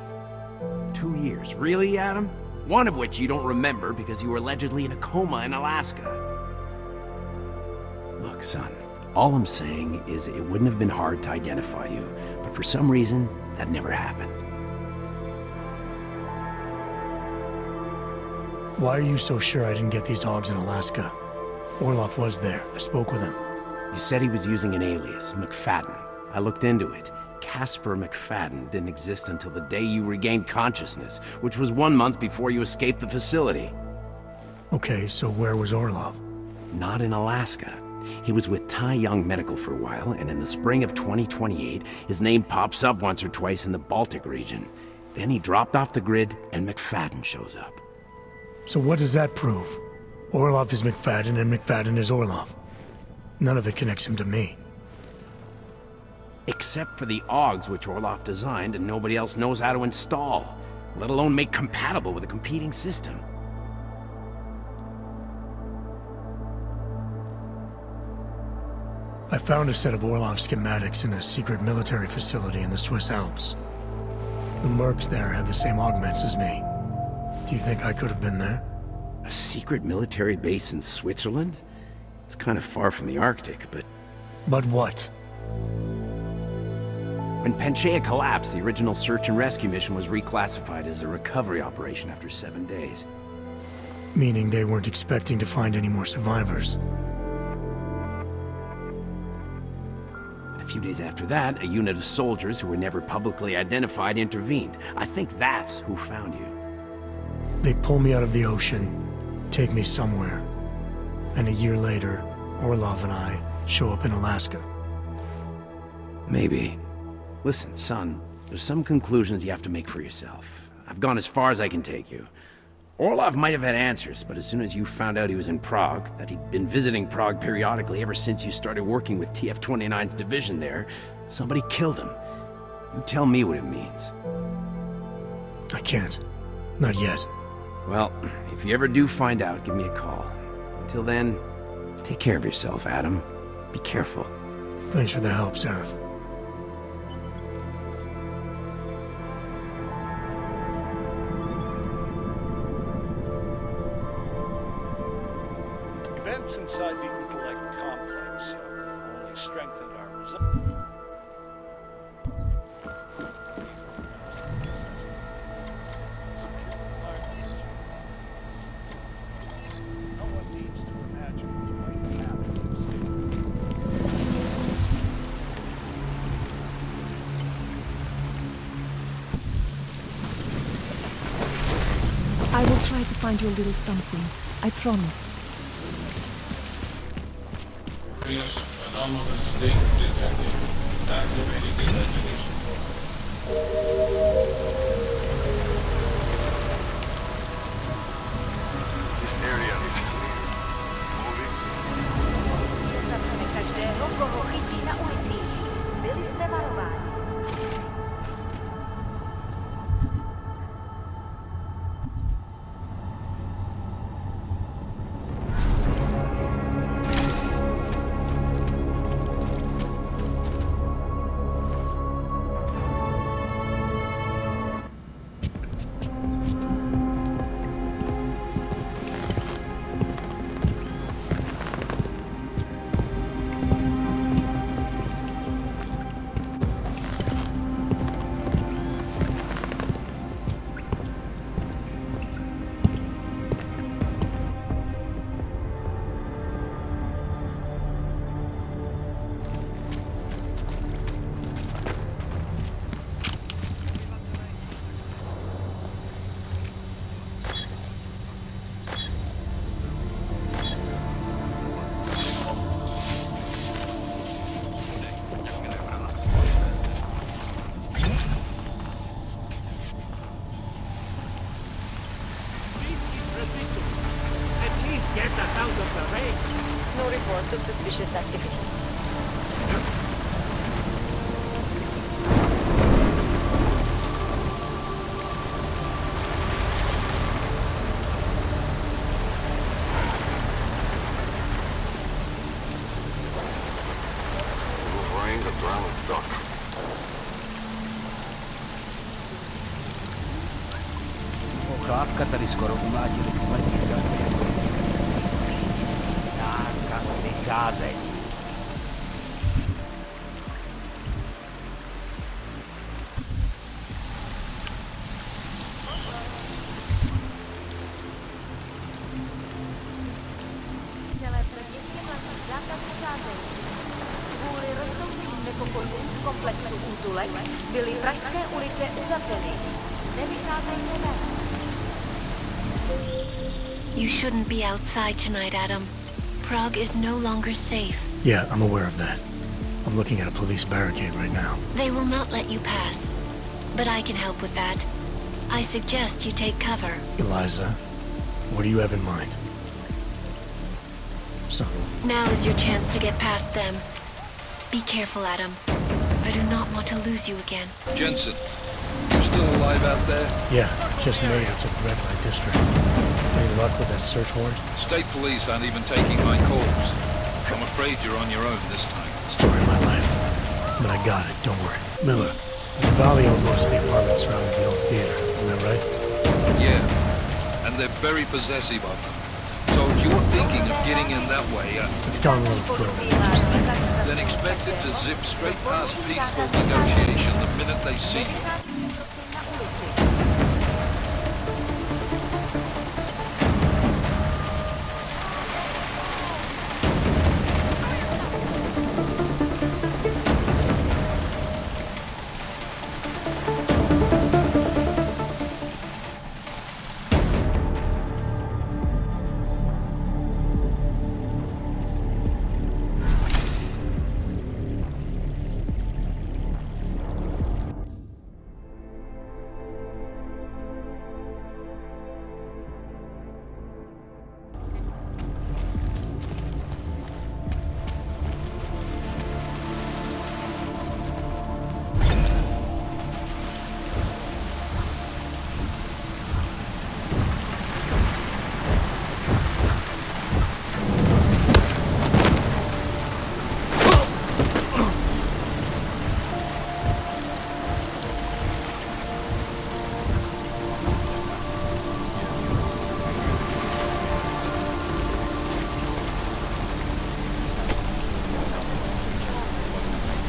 2 years? Really, Adam? One of which you don't remember because you were allegedly in a coma in Alaska. Look, son, all I'm saying is it wouldn't have been hard to identify you, but for some reason, that never happened. Why are you so sure I didn't get these AUGs in Alaska? Orloff was there. I spoke with him. You said he was using an alias, McFadden. I looked into it. Casper McFadden didn't exist until the day you regained consciousness, which was 1 month before you escaped the facility. Okay, so where was Orlov? Not in Alaska. He was with Tai Young Medical for a while, and in the spring of 2028, his name pops up once or twice in the Baltic region. Then he dropped off the grid, and McFadden shows up. So what does that prove? Orlov is McFadden, and McFadden is Orlov. None of it connects him to me. Except for the AUGs which Orlov designed and nobody else knows how to install, let alone make compatible with a competing system. I found a set of Orlov schematics in a secret military facility in the Swiss Alps. The mercs there had the same augments as me. Do you think I could have been there? A secret military base in Switzerland? It's kind of far from the Arctic, but... But what? When Panchaea collapsed, the original search and rescue mission was reclassified as a recovery operation after 7 days. Meaning they weren't expecting to find any more survivors. A few days after that, a unit of soldiers who were never publicly identified intervened. I think that's who found you. They pull me out of the ocean, take me somewhere, and a year later, Orlov and I show up in Alaska. Maybe. Listen, son, there's some conclusions you have to make for yourself. I've gone as far as I can take you. Orlov might have had answers, but as soon as you found out he was in Prague, that he'd been visiting Prague periodically ever since you started working with TF-29's division there, somebody killed him. You tell me what it means. I can't. Not yet. Well, if you ever do find out, give me a call. Until then, take care of yourself, Adam. Be careful. Thanks for the help, Seraph. Events inside the Intellect complex have only strengthened our results. I will try to find you a little something. I promise. Anomalous state detected. Activating the imagination program. Koho chytí na ulici. Byli jste varováni. No reports of suspicious activity. Flying the drowned duck. Kaatkatari skoro umátilek smrti zákaz vycházení. Celé městě platí zákaz vycházení. Kvůli rostoucím nepokojům v komplexu útulek byly pražské ulice uzavřeny. Nevycházejte ven. You shouldn't be outside tonight, Adam. Prague is no longer safe. Yeah, I'm aware of that. I'm looking at a police barricade right now. They will not let you pass. But I can help with that. I suggest you take cover. Eliza, what do you have in mind? So, Now is your chance to get past them. Be careful, Adam. I do not want to lose you again. Jensen, you still alive out there? yeah, just made it to the red light district. Any luck with that search warrant? State police aren't even taking my calls. I'm afraid you're on your own this time. Story of my life. But I got it, don't worry. Miller, the Valley owned most of the apartments surrounding the old theater, isn't that right? Yeah, and they're very possessive of them. So if you're thinking of getting in that way, It's gone a little further than just that. then expect it to zip straight past peaceful negotiation the minute they see you.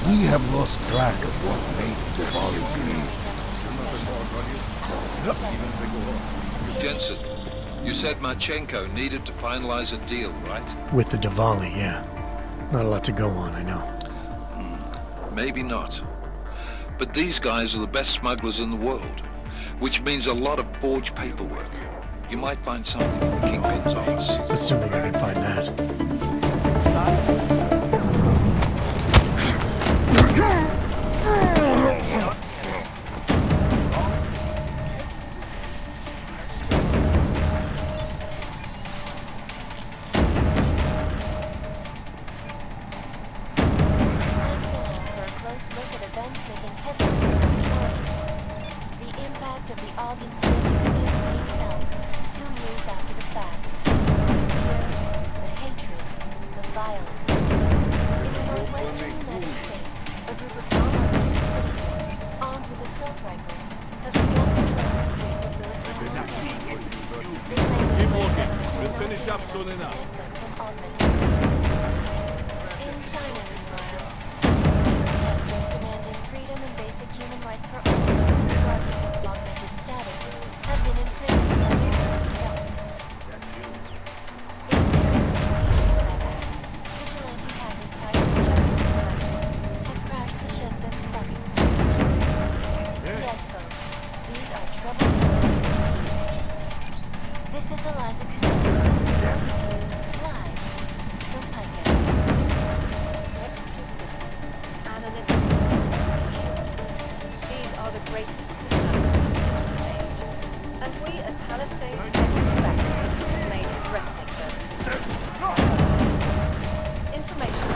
We have lost track of what made Diwali great. Jensen, you said Marchenko needed to finalize a deal, right? With the Diwali, yeah. Not a lot to go on, I know. Maybe not. But these guys are the best smugglers in the world, which means a lot of forged paperwork. You might find something in the Kingpin's office. Assuming I can find that. impact of the Ogden split is still being felt 2 years after the fact. Here, the hatred, the violence. In the northwestern United States, a group of non-armed citizens, armed with assault rifles, have begun patrolling the streets of Louisville, Montana. Keep walking. We'll finish up soon enough. In China, meanwhile, protesters demanding freedom and basic human rights for all, regardless of augmented status, have been imprisoned by the Chinese government. In vigilante hackers tied to the Chinese devices have crashed the Shenzhen Stock Exchange. Yes, folks, these are troubled times indeed. This is Eliza Cassell, live from Pike. Exclusivity, anonymity, security. These are the greatest concerns of the digital age. And we at Palisade Technology Factory have made addressing those concerns. Information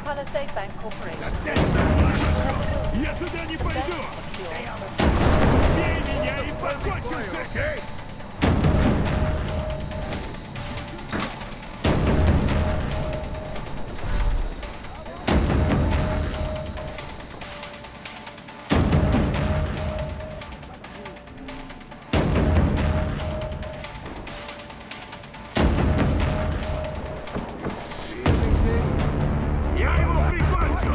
Palisade Bank Corporation. Я туда не пойду! Бей меня и покончим, окей? Я его прикончу!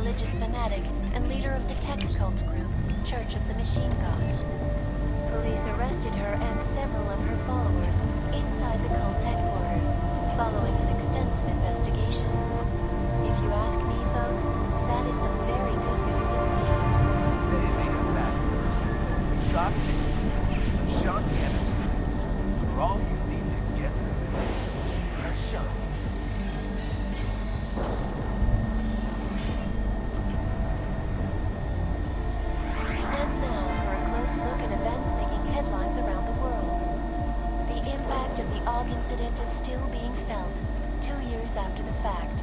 religious fanatic and leader of the tech cult group, Church of the Machine God. Police arrested her and several of her followers inside the cult's headquarters, following an extensive investigation. If you ask me, folks, that is some very good news indeed. They made a bad news. You got this. Ashanti and the for all you need to get there. Ashanti. And now for a close look at events making headlines around the world. The impact of the AUG incident is still being felt, 2 years after the fact.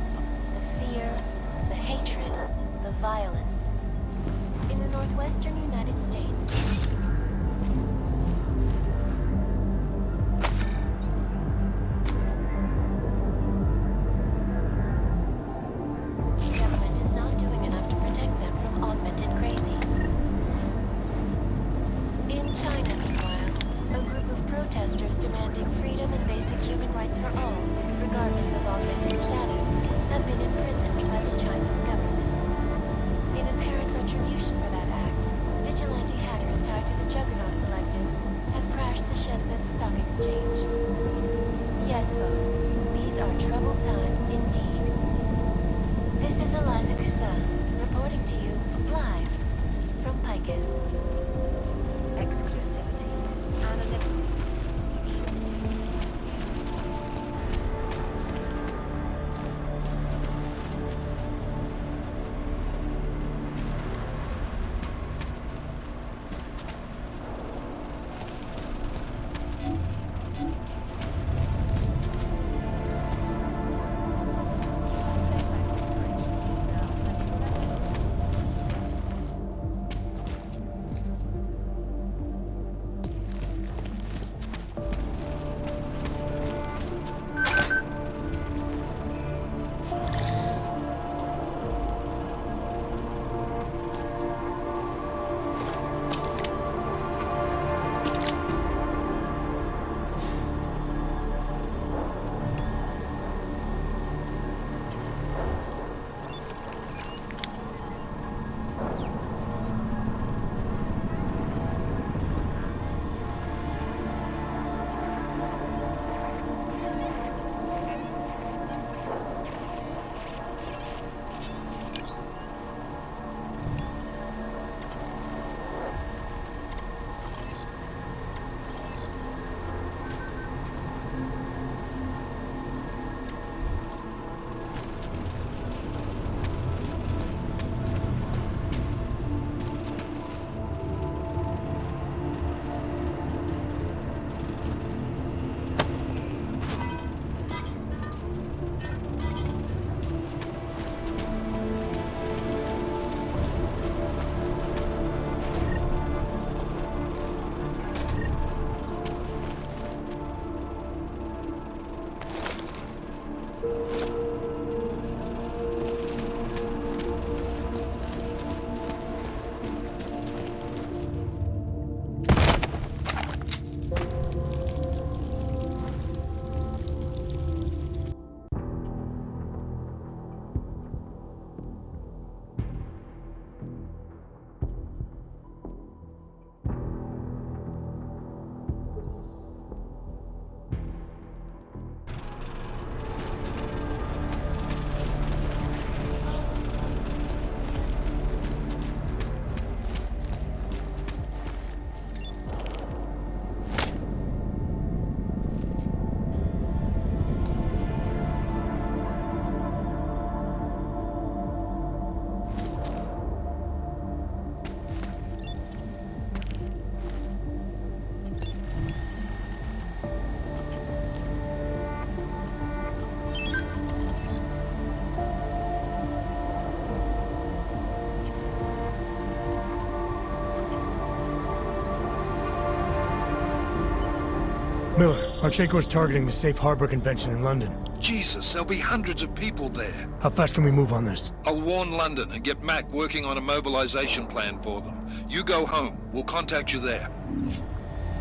Marchenko's targeting the Safe Harbor Convention in London. Jesus, there'll be hundreds of people there. How fast can we move on this? I'll warn London and get Mac working on a mobilization plan for them. You go home. We'll contact you there.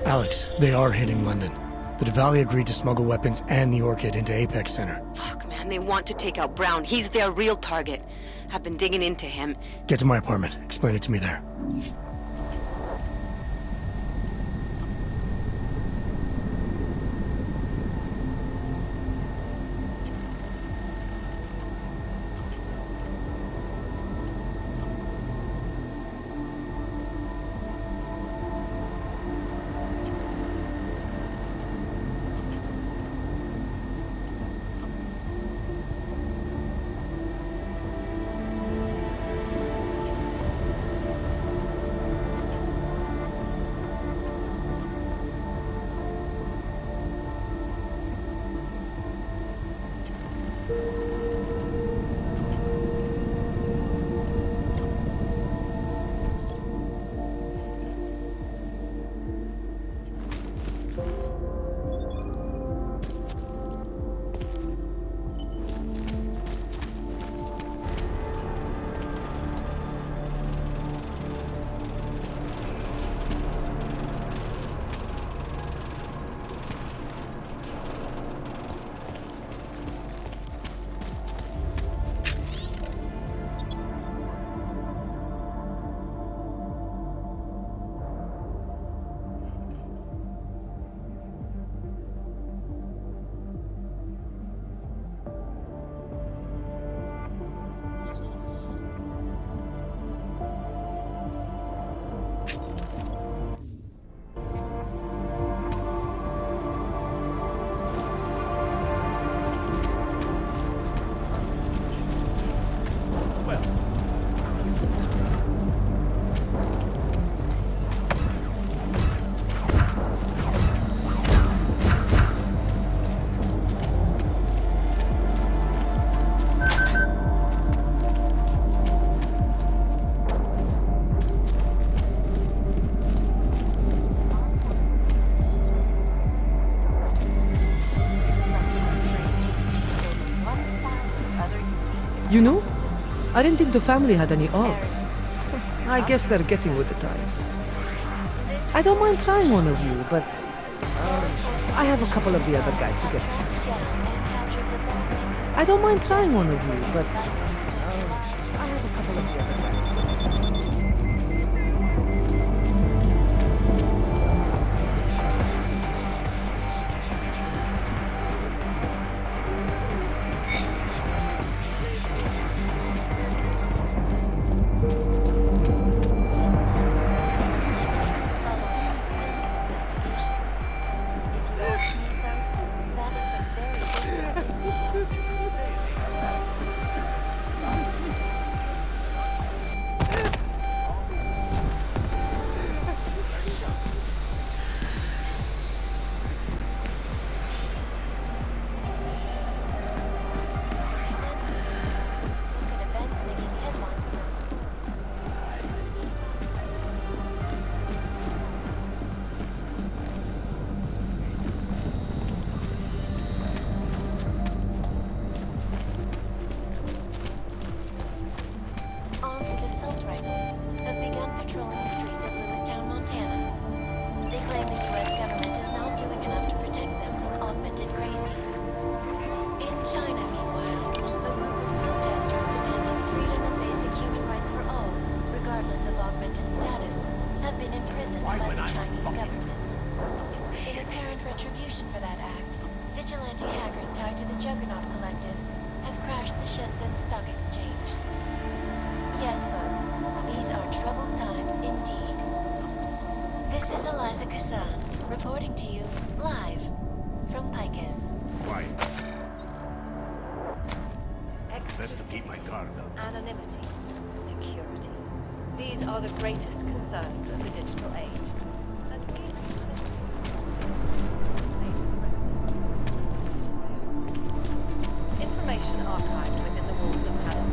Alex, they are hitting London. The Diwali agreed to smuggle weapons and the Orchid into Apex Center. Fuck, man, they want to take out Brown. He's their real target. I've been digging into him. Get to my apartment. Explain it to me there. You know, I didn't think the family had any odds. I guess they're getting with the times. I don't mind trying one of you, but I have a couple of the other guys to get first. I don't mind trying one of you, but I have a couple of the other guys. Reporting to you, live, from Picus. Quiet. Best to keep my guard up. Anonymity, security. These are the greatest concerns of the digital age. And we information archived within the walls of Palace.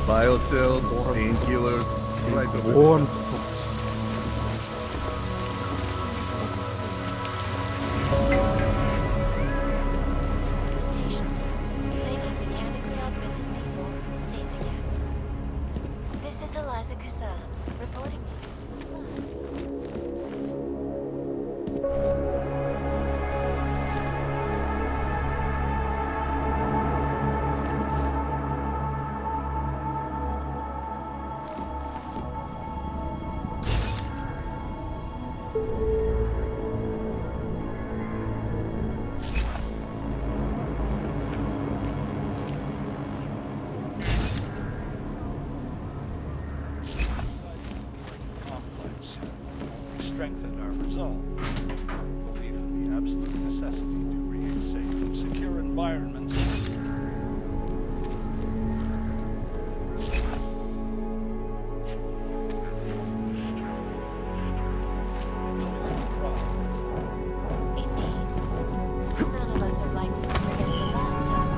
Biocells, painkillers, right the Warm. Making mechanically augmented people safe again. This is Eliza Kassan, reporting to complex only strengthened our resolve. Belief in the absolute necessity to create safe and secure environments. none of us are likely to forget the last time.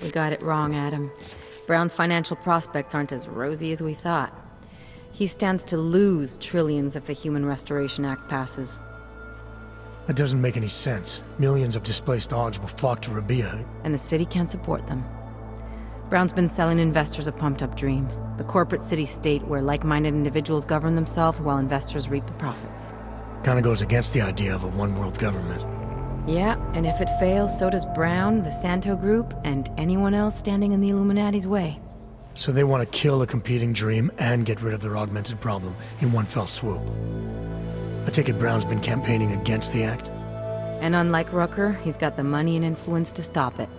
We got it wrong, Adam. Brown's financial prospects aren't as rosy as we thought. He stands to lose trillions if the Human Restoration Act passes. That doesn't make any sense. Millions of displaced Augs will flock to Rabia. And the city can't support them. Brown's been selling investors a pumped-up dream. The corporate city-state where like-minded individuals govern themselves while investors reap the profits. Kinda goes against the idea of a one-world government. Yeah, and if it fails, so does Brown, the Santo Group, and anyone else standing in the Illuminati's way. So they want to kill a competing dream and get rid of their augmented problem in one fell swoop. I take it Brown's been campaigning against the act? And unlike Rucker, he's got the money and influence to stop it.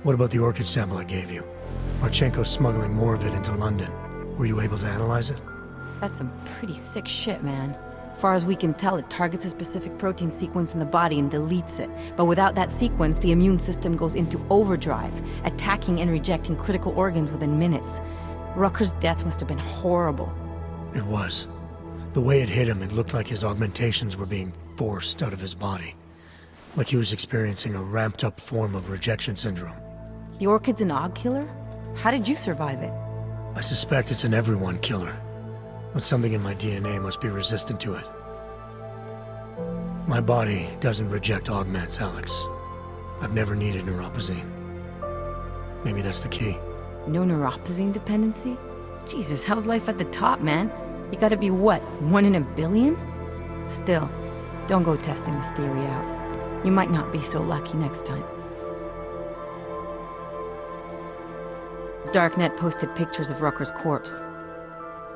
What about the orchid sample I gave you? Marchenko's smuggling more of it into London. Were you able to analyze it? That's some pretty sick shit, man. Far as we can tell, it targets a specific protein sequence in the body and deletes it. But without that sequence, the immune system goes into overdrive, attacking and rejecting critical organs within minutes. Rucker's death must have been horrible. It was. The way it hit him, it looked like his augmentations were being forced out of his body. Like he was experiencing a ramped-up form of rejection syndrome. The orchid's an Aug killer? How did you survive it? I suspect it's an everyone killer. But something in my DNA must be resistant to it. My body doesn't reject augments, Alex. I've never needed neuropozyne. Maybe that's the key. No neuropozyne dependency? Jesus, how's life at the top, man? You gotta be what, 1 in a billion? Still, don't go testing this theory out. You might not be so lucky next time. Darknet posted pictures of Rucker's corpse.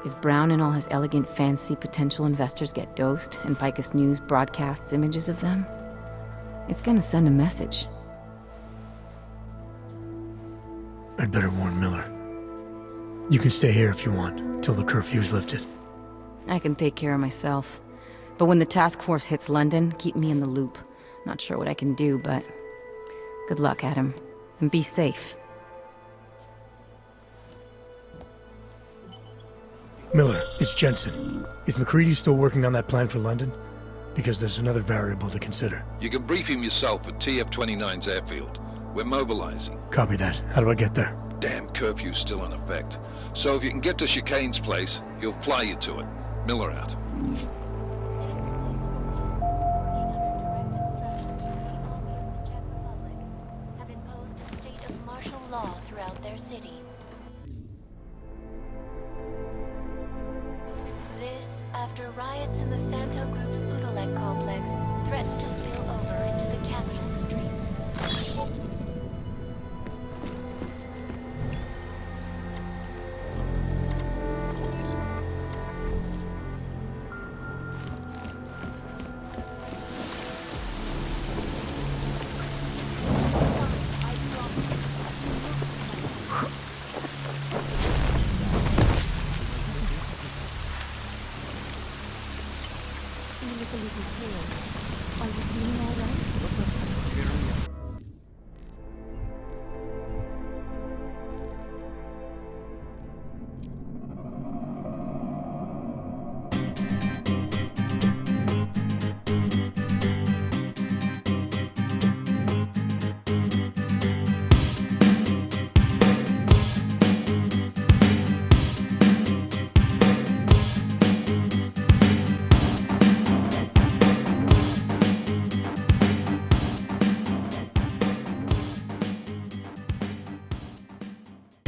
If Brown and all his elegant, fancy potential investors get dosed, and Picus News broadcasts images of them, it's gonna send a message. I'd better warn Miller. You can stay here if you want, till the curfew's lifted. I can take care of myself. But when the task force hits London, keep me in the loop. Not sure what I can do, but good luck, Adam. And be safe. Miller, it's Jensen. Is McCready still working on that plan for London? Because there's another variable to consider. You can brief him yourself at TF-29's airfield. We're mobilizing. Copy that. How do I get there? Damn curfew's still in effect. So if you can get to Chicane's place, he'll fly you to it. Miller out. Have imposed a state of martial law throughout their city. This after riots in the Santo Group's Udalek complex threatened to spill over into the capital streets. little pale. Are you feeling all right?